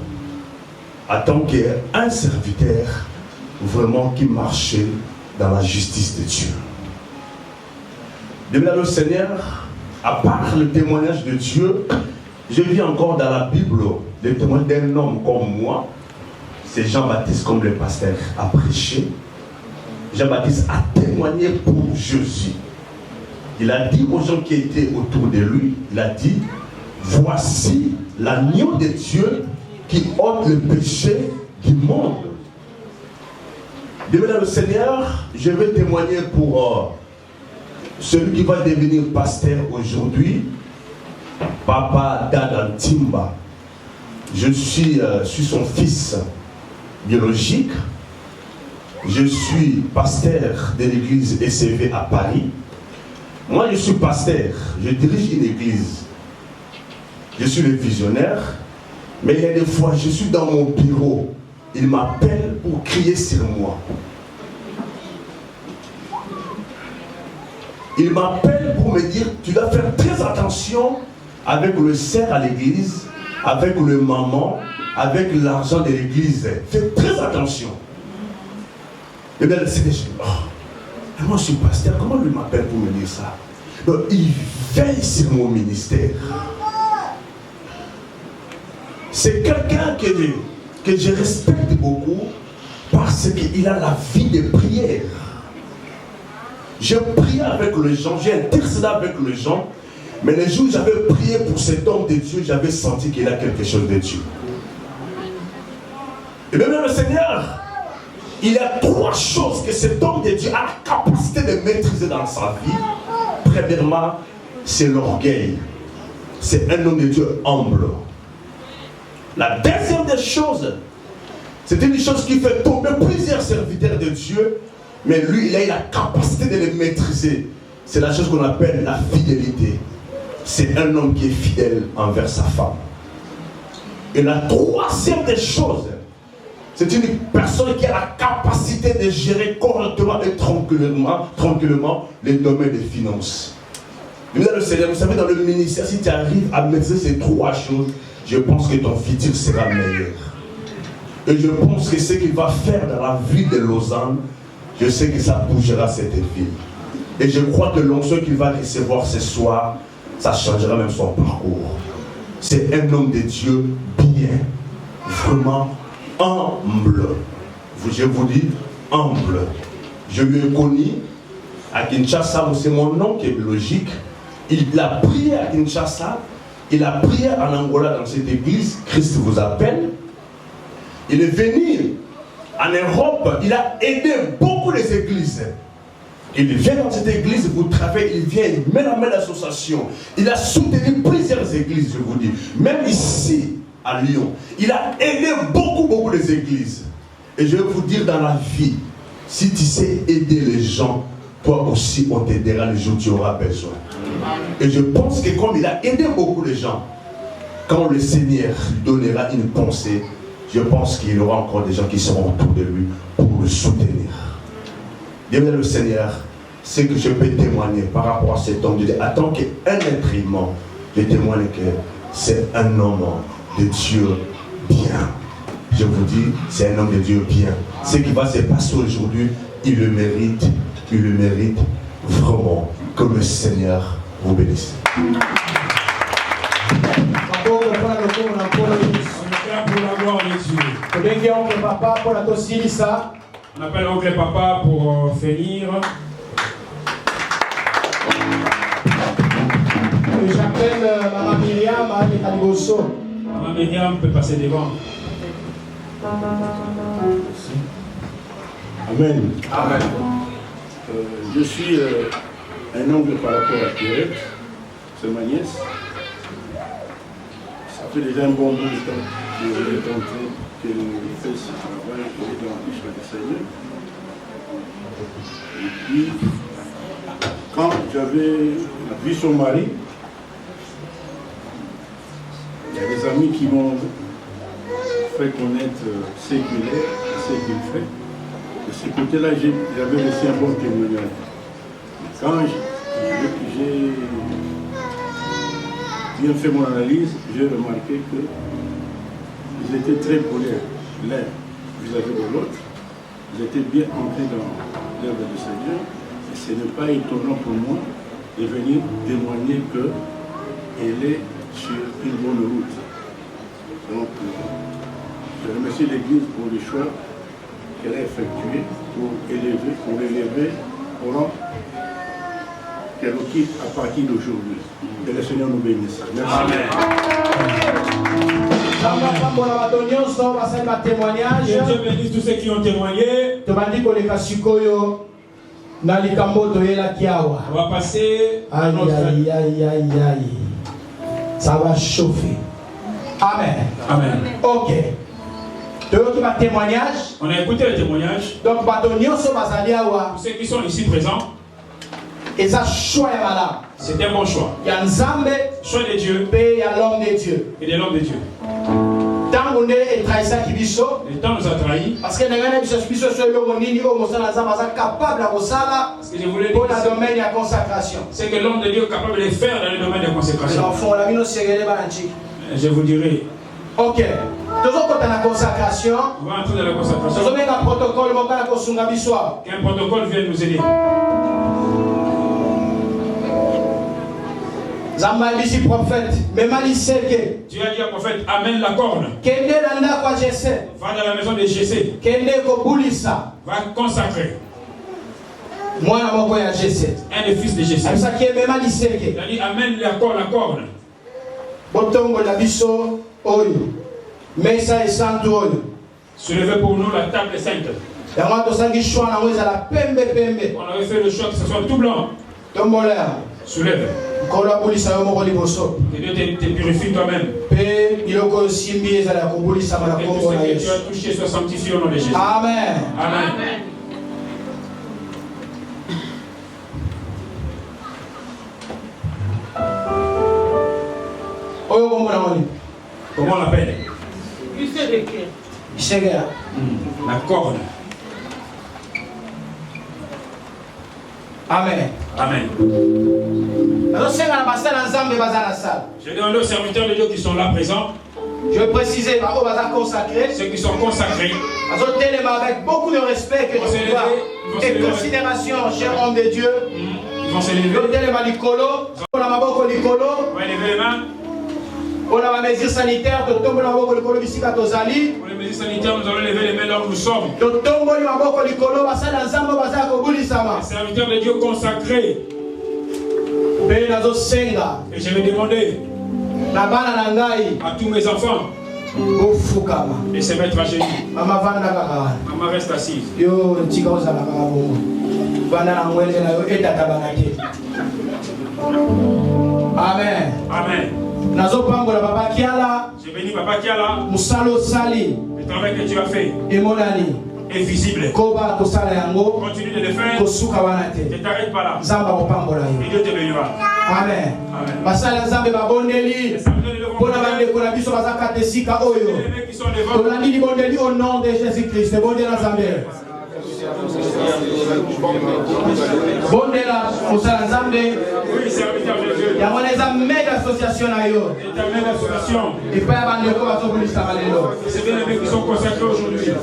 en tant qu'un serviteur vraiment qui marchait dans la justice de Dieu. Bien le Seigneur, à part le témoignage de Dieu, je vis encore dans la Bible le témoignage d'un homme comme moi. C'est Jean-Baptiste, comme le pasteur a prêché. Jean-Baptiste a témoigné pour Jésus. Il a dit aux gens qui étaient autour de lui, il a dit, voici l'agneau de Dieu qui ôte le péché du monde. Devant le Seigneur, je vais témoigner pour celui qui va devenir pasteur aujourd'hui, Papa Dadan Timba. Je suis son fils biologique. Je suis pasteur de l'église ECV à Paris. Moi, je suis pasteur. Je dirige une église. Je suis le visionnaire. Mais il y a des fois, je suis dans mon bureau. Il m'appelle pour crier sur moi. Il m'appelle pour me dire, tu dois faire très attention avec le cerf à l'église, avec le maman, avec l'argent de l'église. Fais très attention. Et bien, le Seigneur, moi je suis pasteur, comment lui m'appelle pour me dire ça? Donc, il veille sur mon ministère. C'est quelqu'un que je respecte beaucoup parce qu'il a la vie de prière. Je prie avec les gens, j'ai intercédé avec les gens, mais les jours où j'avais prié pour cet homme de Dieu, j'avais senti qu'il a quelque chose de Dieu. Et bien le Seigneur, il y a trois choses que cet homme de Dieu a la capacité de maîtriser dans sa vie. Premièrement, c'est l'orgueil. C'est un homme de Dieu humble. La deuxième des choses, c'est une chose qui fait tomber plusieurs serviteurs de Dieu, mais lui, il a eu la capacité de les maîtriser. C'est la chose qu'on appelle la fidélité. C'est un homme qui est fidèle envers sa femme. Et la troisième des choses, c'est une personne qui a la capacité de gérer correctement et tranquillement les domaines des finances. Mesdames et Seigneur, vous savez, dans le ministère, si tu arrives à maîtriser ces trois choses, je pense que ton futur sera meilleur. Et je pense que ce qu'il va faire dans la ville de Lausanne, je sais que ça bougera cette ville. Et je crois que l'onction qu'il va recevoir ce soir, ça changera même son parcours. C'est un homme de Dieu bien, vraiment humble. Je vous dis, humble. Je lui ai connu à Kinshasa, c'est mon nom qui est biologique. Il a prié à Kinshasa, il a prié en Angola dans cette église, Christ vous appelle. Il est venu en Europe, il a aidé beaucoup les églises. Il vient dans cette église, vous travaillez, il vient, il met la main d'association. Il a soutenu plusieurs églises, je vous dis. Même ici, à Lyon, il a aidé beaucoup les églises. Et je vais vous dire dans la vie, si tu sais aider les gens, toi aussi on t'aidera le jour où tu auras besoin. Et je pense que comme il a aidé beaucoup les gens, quand le Seigneur donnera une pensée, je pense qu'il y aura encore des gens qui seront autour de lui pour le soutenir. Bienvenue le Seigneur, c'est que je peux témoigner par rapport à cet homme de Dieu. En tant qu'un être humain, je témoigne que c'est un homme de Dieu bien. Je vous dis, c'est un homme de Dieu bien. Ce qui va se passer aujourd'hui, il le mérite vraiment. Que le Seigneur vous bénisse. On appelle oncle papa pour finir. J'appelle Maman Myriam à Nikalgoso. Maman Myriam peut passer devant. Amen. Amen. Je suis un oncle par rapport à Pierrette, c'est ma nièce. Ça fait déjà un bon bout de temps qu'elle est entrée, qu'elle fait ce travail, qu'elle est dans la bouche du Seigneur. Et puis, quand j'avais vu son mari, il y a des amis qui m'ont fait connaître ce qu'il est, ce qu'il fait. De ce côté-là, j'avais laissé un bon témoignage. Quand j'ai bien fait mon analyse, j'ai remarqué qu'ils étaient très polaires l'un vis-à-vis de l'autre. Ils étaient bien entrés dans l'œuvre du Seigneur. Et ce n'est pas étonnant pour moi de venir témoigner qu'elle est sur une bonne route. Donc, je remercie l'Église pour le choix qu'elle a effectué pour l'élever au rang qu'elle occupe à partir d'aujourd'hui. Que le Seigneur nous bénisse. Merci. Que Dieu bénisse tous ceux qui ont témoigné. On va passer à notre... Ça va chauffer. Amen. Amen. Ok. Témoignage. On a écouté le témoignage. Donc, tous ceux qui sont ici présents, c'est un bon choix. Il y a un choix de Dieu et l'homme de Dieu. Et de l'homme de Dieu. Le temps nous a trahis. Parce que je voulais dire le domaine de la consacration. C'est que l'homme de Dieu est capable de le faire dans le domaine de la consécration. Je vous dirai. Ok. Toujours quand on a consacration, on va entrer dans la consacration. Toujours un protocole, qu'un protocole vienne nous aider. Zambalisi prophète, mais maliseke. Dieu a dit au prophète, amène la corne. Kende nanda kwa Jesse. Va dans la maison de Jesse. Kende ko bulisa. Va consacrer. Moi na moko ya Jesse. Un des fils de Jesse. Ça qui est même maliseke. Il a dit amène la corne. Botongo la biso oyo. Mesa et santo oyo. Soulevez pour nous la table sainte. On avait fait le choix que ce soit tout blanc. Soulève. Que Dieu te purifie toi-même. Et tout ce que tu as touché soit sanctifié au nom de Jésus. Amen. Amen. Comment on l'appelle? La corne. Amen. Amen. Je demande aux serviteurs de Dieu qui sont là présents. Je vais préciser, ceux qui sont consacrés, avec beaucoup de respect et considération, cher homme de Dieu. Ils vont se lever. On va lever les mains. Pour la mesure sanitaire, pour les mesures sanitaires, nous allons lever les mains là où nous sommes. Les serviteurs de Dieu consacrés. Et je vais demander à tous mes enfants de se mettre à genoux. Maman reste assise. Amen. Amen. Je bénis Papa Kiala. Le travail que tu as fait est visible. Continue de le faire. Ne t'arrête pas là. Et Dieu te bénira. Amen. Au nom de Jésus-Christ. Bondela musala nzambe ya mwana eza mega association na yo et pas abandonner ko bazobulisa malelo c'est bien les mecs qui sont consacrés aujourd'hui.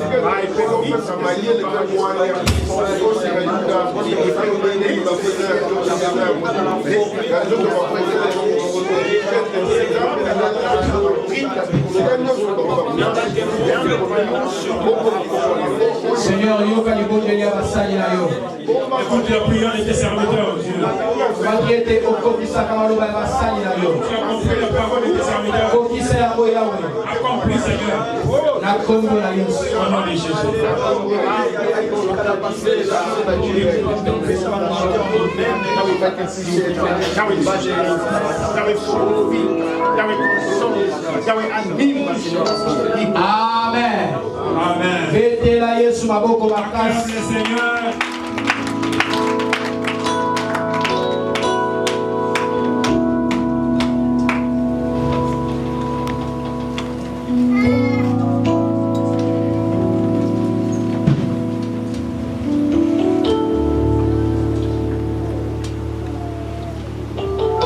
Seigneur, yo kalibondeli abasali na yo. Écoute la prière de tes serviteurs, Dieu. Malgré tes okokisa kamaloba abasali na yo. Tu as compris la parole de tes serviteurs. Okisa ya bo yawe. Accomplis, Seigneur. Na kombo na Yesu. Au nom de Jésus. Amen. Amen. Faites la Yesu maboko makasi. Seigneur.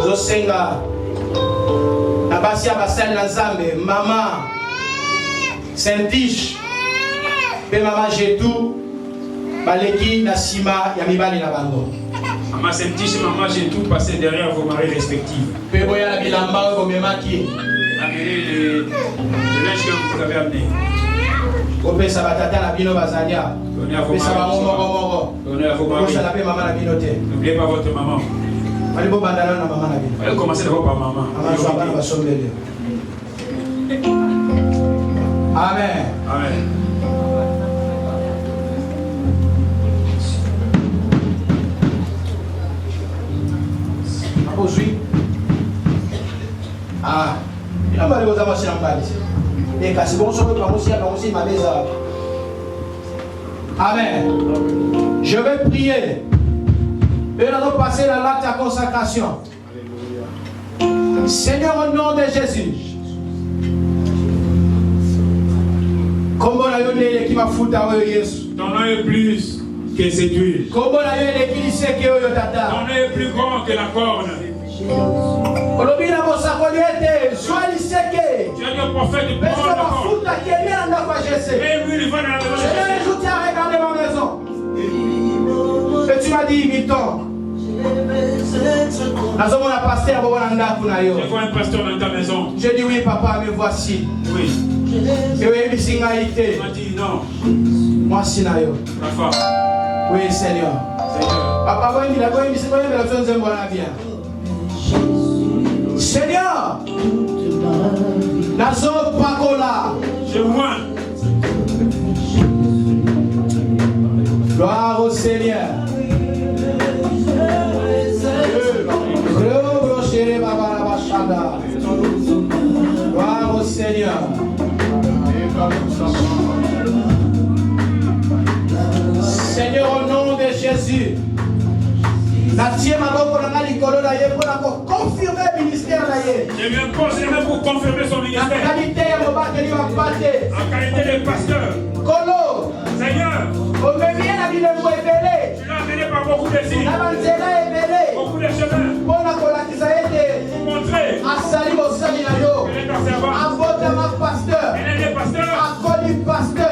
Zosenga. Nabasia basali na Nzambe. Maman. Saint-Tiche. Pe maman Jetou. Baleki na sima ya mibali na bango. Maman Saint-Tiche et maman Jetou passaient derrière vos maris respectifs. Pe boya la bilamba ko memaki. Amenez le linge que vous avez amené. Kopesa batata na bino bazalia. Donnez à vos maris. Donnez à vos maris. N'oubliez pas votre maman. Allez commencer d'abord par maman. Amen. Amen. Ah, il a mal aux avances en bas. Et quand c'est bon, on peut aussi ma maison. Amen. Je vais prier. Et nous allons passer dans l'acte de consacration. Seigneur, au nom de Jésus. Comment la yonne qui m'a foutu à Jésus? Ton nom est plus que cette huile. Comment la yonne qui sait que yo tata? Ton nom est plus grand que la corne. Olobina mosakolete, sois liseke. Tu es le prophète du peuple. Et lui, il va dans la maison. Je tiens à regarder ma maison. Et tu m'as dit, Victor. Je vois un pasteur dans ta maison. Je dis oui, papa, me voici. Oui. Et oui, il m'a dit non. Moi, c'est là. Oui, Seigneur. Papa, il a bien. Seigneur, Nazo Pakola. Je vois. Gloire au Seigneur. Gloire au Seigneur. Seigneur, au nom de Jésus. Je m'impose même pour confirmer son ministère. En qualité de pasteur. Seigneur, tu l'as amené par beaucoup de signes, beaucoup de chemins, pour montrer qu'elle est ta servante. Elle est pasteur. Elle a connu pasteur.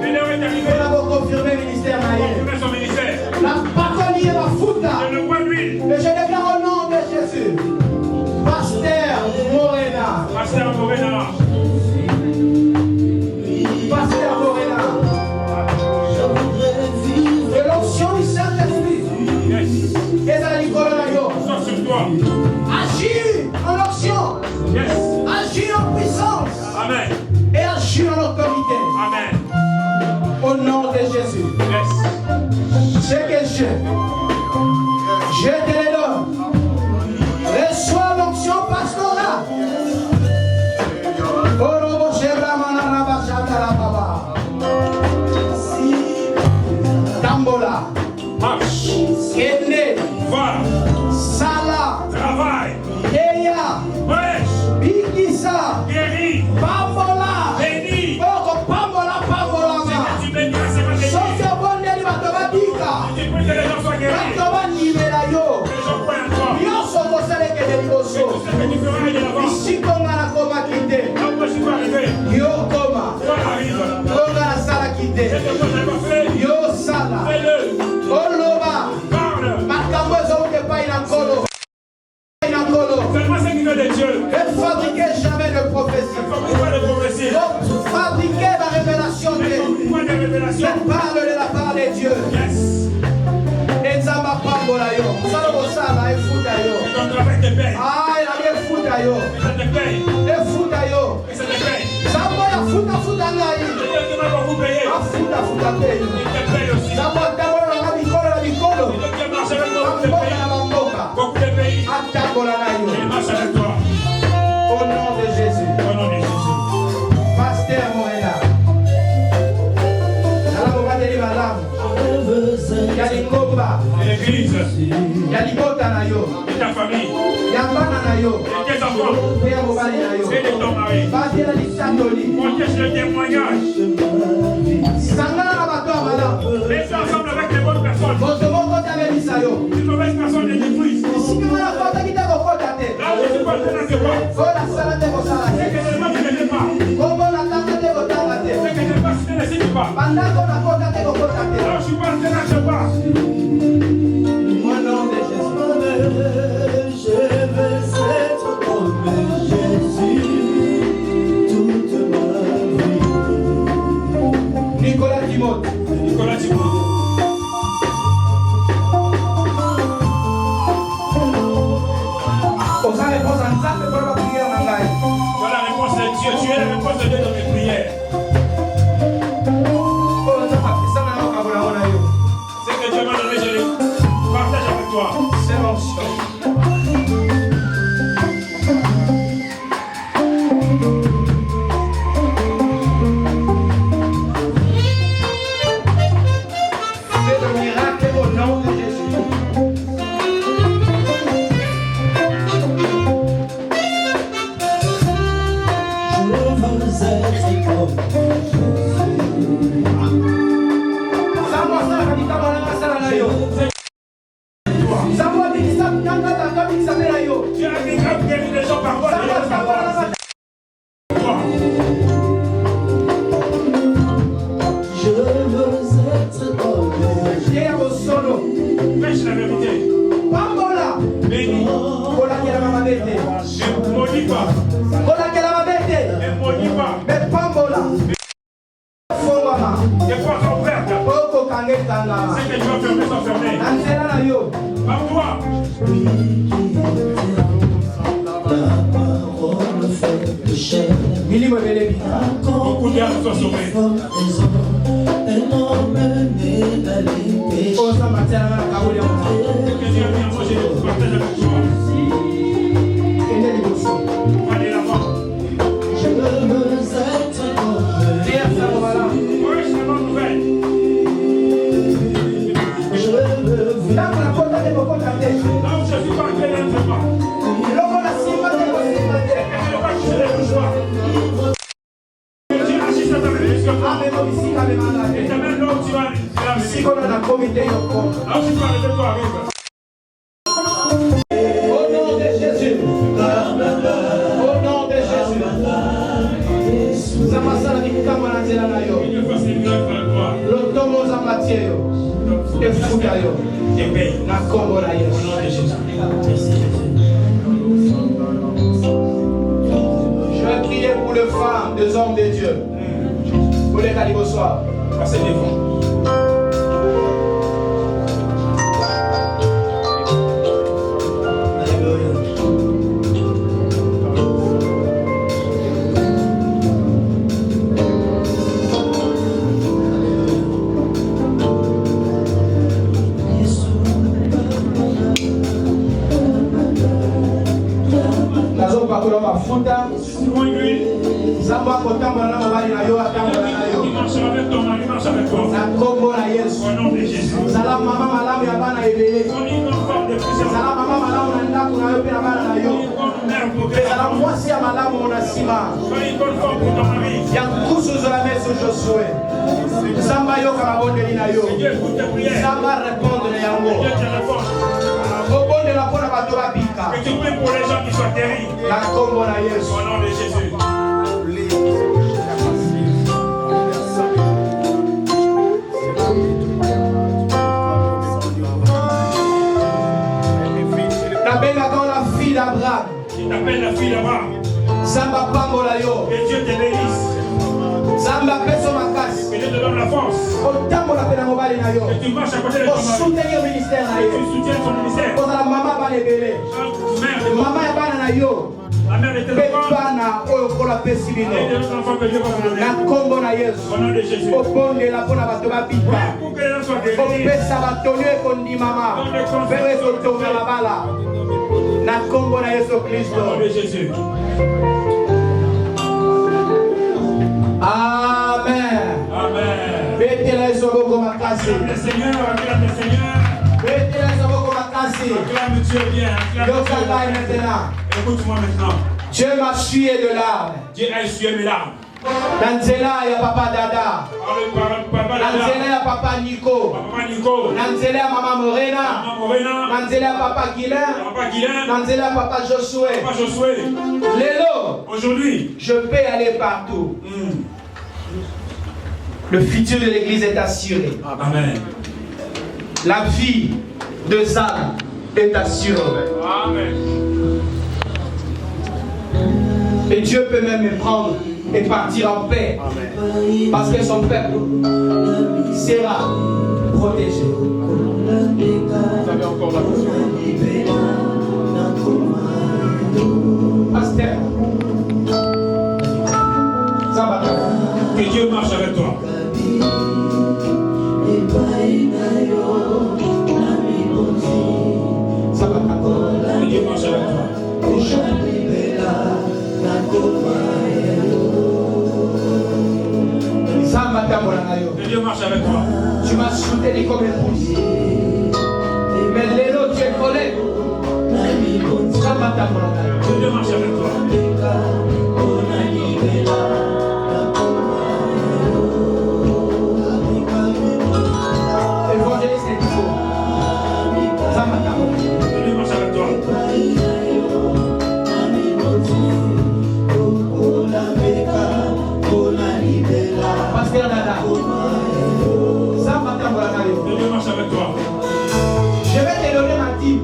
Elle est arrivée pour confirmer son ministère. Je le vois lui. Et je déclare au nom de Jésus. Pasteur Morena. Pasteur Morena. Pasteur Morena. De l'onction du Saint-Esprit. Yes. Et ça dit sors sur toi. Agis en onction. Yes. Agis en puissance. Amen. Et agis en autorité. Amen. Au nom de Jésus. Yes. C'est que je te le donne. Reçois l'onction pastorale. Tambola. Marche. Kende. Va. Sala. Travaille. Keya. Prêche. Bikisa. Guéris. Pambola. Bénis. Pambola. Tu bénis, c'est ma guérison. Tu pries que les gens soient guéris. Les gens croient en toi. Et tout ce que tu feras est de l'avant. Après, je suis pas arrivé. Toi, arrive. Cette chose n'est pas fait. Fais-le. Parle. Fais-moi ce qui vient de Dieu. Ne fabriquez jamais de prophétie. Ne fabrique pas de prophétie. Fabriquez la révélation de Dieu. Pourquoi des révélations? Parle de la part de Dieu. Yes. Enzamba pambola yo. Salo sala efuta yo. Et ton travail te paye. Ah, il a efuta yo. Et ça te paye. Efuta yo. Et ça te paye. Sabo ya futa ngai. Dieu te va beaucoup payer. Ah, futa paye. Il te paye aussi. Sabo tabola na bikolo. Dieu qui marche avec toi, beaucoup de pays. Beaucoup de pays. Atabola na yo. Il marche avec toi. Au nom de Jésus. Au nom de Jésus. Pasteur Morena. L'église. Et ta famille. Et tes enfants. Et de ton mari. Protège le témoignage. Reste ensemble avec les bonnes personnes. Les mauvaises personnes les détruisent. Écoute-moi maintenant. Dieu m'a essuyé de larmes. Dieu a essuyé mes larmes. Nanzela ya papa Dada. Nanzela ya papa Nico. Nanzela ya maman Morena. Nanzela ya papa Guilain. Nanzela ya papa Josué. Lélo. Aujourd'hui, je peux aller partout. Le futur de l'église est assuré. Amen. La vie de Zab est assurée. Amen. Et Dieu peut même me prendre et partir en paix. Amen. Parce que son peuple sera protégé. Vous avez encore la question? Pasteur, que Dieu marche avec toi. Que Dieu marche avec toi. Que Dieu marche avec toi. Tu m'as soutenu comme épouse. Mais l'élo, tu es collé. Que Dieu marche avec toi. Évangéliste est faux. Que Dieu marche avec toi. Pasteur Dada. Que Dieu marche avec toi. Je vais te donner ma dîme.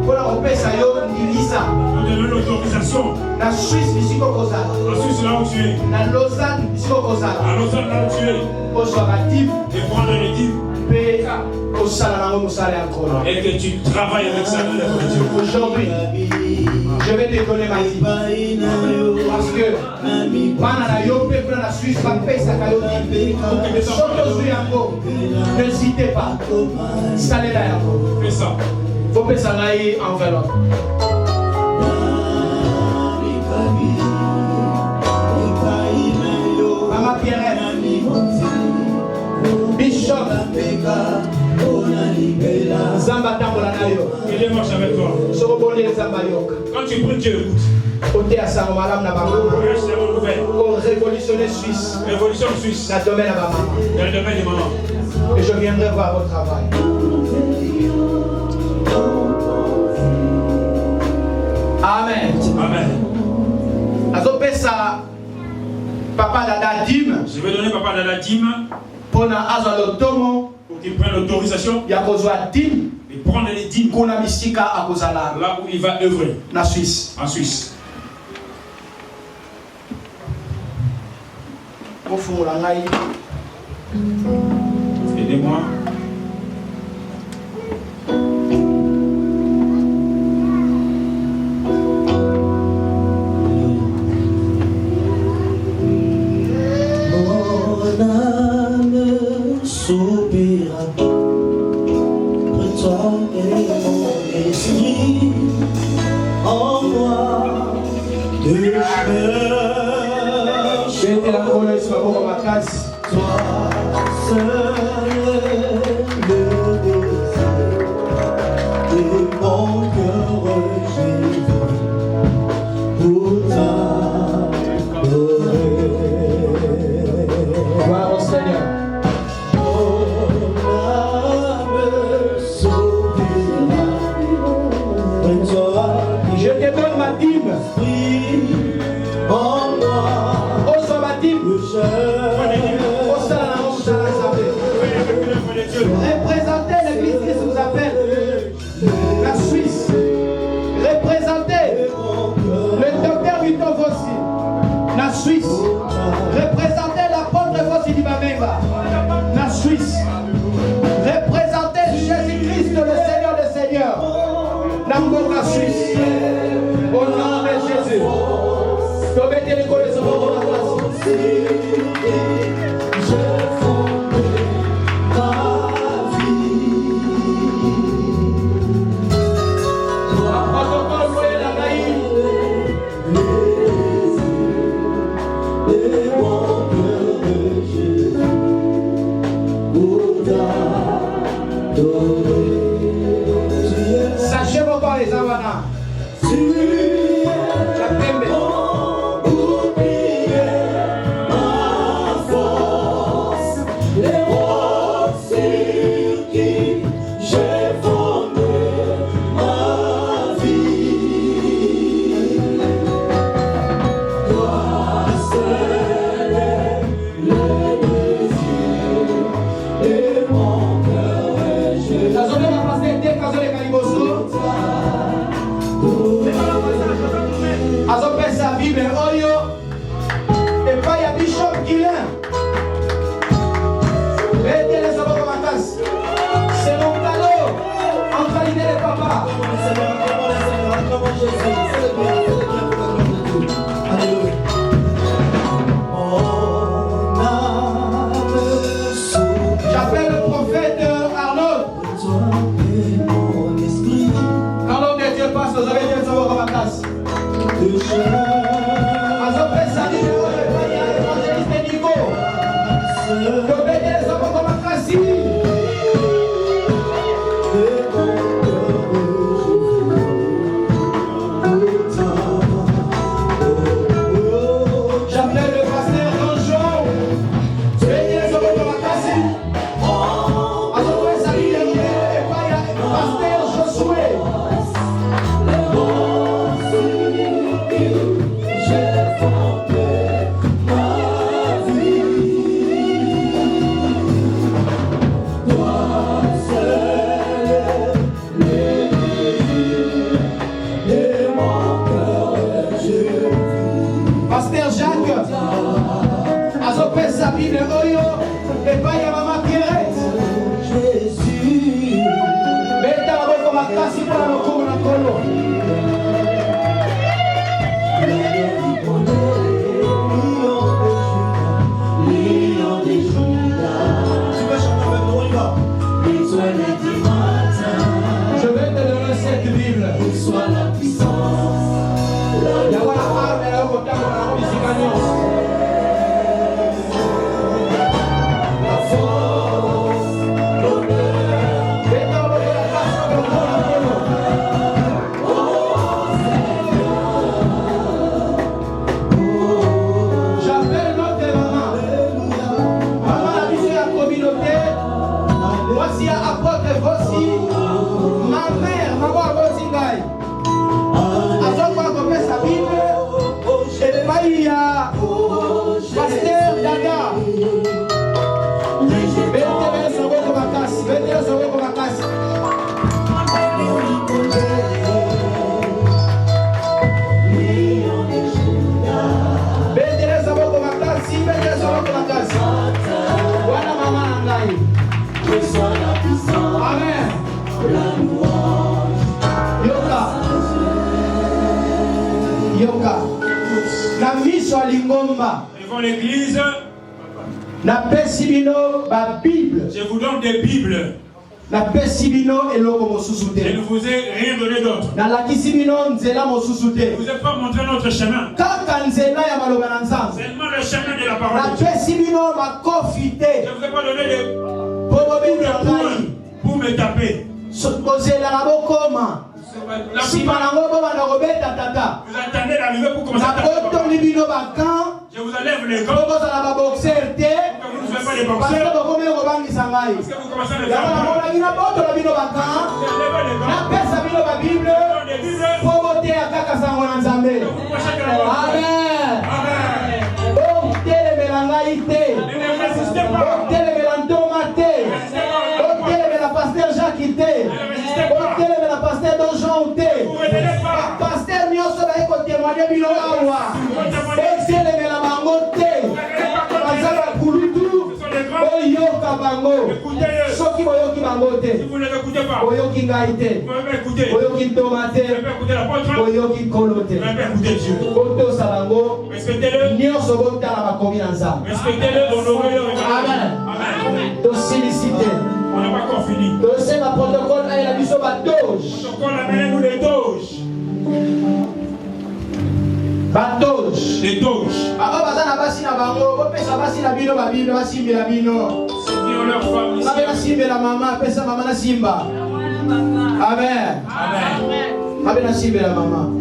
Pour la repère, Nilisa. On te donne l'autorisation. La Suisse, ici, Kozala. La Suisse, là où tu es. La Lausanne, ici, Kozala. À Lausanne, là où tu es. Pour la dîme. Et prendre les dîmes. Et que tu travailles avec ça. Aujourd'hui, je vais te donner ma dîme. Parce que n'hésitez pas. Fais ça. Faut que ça aille enveloppe. Maman Pierrette, Bishop, Zamba Tambola Nayo. Que Dieu marche avec toi. Quand tu pries, Dieu écoute. Côté à Saint-Malam, révolutionnaire suisse. Révolution suisse. Dans le domaine de maman. Dans le domaine de maman. Et je viendrai voir votre travail. Amen. Amen. Azopesa Papa Dada Dim. Je vais donner Papa Dada Dim. Pour qu'il prenne l'autorisation. Il y a besoin Dim. Et prendre les dîmes. Là où il va œuvrer. En Suisse. En Suisse. Aidez-moi. Mon âme soupira près de toi et mon esprit en moi de chercher la collège pour ma classe. Toi seul le désir de mon cœur Jésus pour t'adorer. Gloire au Seigneur. Mon âme soupira près de toi. Je te donne ma dîme. En moi. Oh, soit ma dîme. Représentez l'église qui vous appelle. La Suisse. Représentez le docteur Victor Vossi. La Suisse. Représentez l'apôtre Vossi Dibamenga. La Suisse. Représentez Jésus-Christ, le Seigneur des Seigneurs. L'amour de la Suisse. Au nom de Jésus. Mettez les connaissances pour la place. Sachez vos corps les Awana. La Pembe. Azopesa Bible oyo et pas ya Bishop Guilain. C'est mon cadeau en qualité de papa. J'appelle le prophète Arnaud. Quand l'homme de Dieu passe, vous avez dit savoir comment casse. Azopesa Bible oyo et pas ya évangéliste Nico. J'appelle le pasteur Jean-Jean. Pasteur Josué. Pasteur Jacques, azopesa Bible oyo epai ya mama Pierrette. Beta maboko makasi mpona lokumu na nkolo. Je vais te donner cette Bible. Sois la puissance. Yawala arme la kotako na bisika nyonso. La force, l'honneur. Beta maboko ya kasi mpona lokumu na nkolo. Oh Seigneur. J'appelle notre maman. Maman la biso ya communauté. Voici à apôtre, voici ma mère, maman voici ngai. Azokwa kopesa Bible epai ya pasteur Dada. Betele soboko makasi, betele soboko makasi. Betele soboko makasi, betele soboko makasi. Wana mama na ngai. Amen. Yoka. Na miso alingomba. Devant l'église, na pesi bino ba Bible. Je vous donne des Bibles. Na pesi bino eloko mosusu te. Je ne vous ai rien donné d'autre. Na lakisi bino nzela mosusu te. Je vous ai pas montré notre chemin. Kaka nzela ya maloba na nzanza. Seulement le chemin de la parole. Na pesi bino makofi te. Je vous ai pas donné de pour me taper. Kozela na bokoma. Sima nango bobanda kobeta tata. Vous attendez d'arriver pour commencer à taper. Je vous enlève les gants. Vous ne faites pas les boxeurs. Parce que vous commencez à les faire. Pasteur Jacques Ité, la pasteur Donjon Ité, pasteur Nyoso va témoigner bino awa. Excellent la bango té. Bazala kulutu. Oyoka bango. Soki boyoki bango té. Boyoki ngaité. Boyoki tomate. Boyoki koloté. Koto sabango. Respectez-le. Nyoso bota la bakomi nzamba. Respectez-le, honorez-le. Amen. To solliciter. On n'a pas encore fini. Le Seigneur protocole a la mission à doge. Protocole amène-nous les doges. Batoge. Les doges. Aba bazana basi na bango, pesa basi na bino ba bino basimbi la bino. Ceux qui ont leur femme ici. Abe simbi la maman, pesa maman na simba. Amen. Amen. Abe na simbi la maman.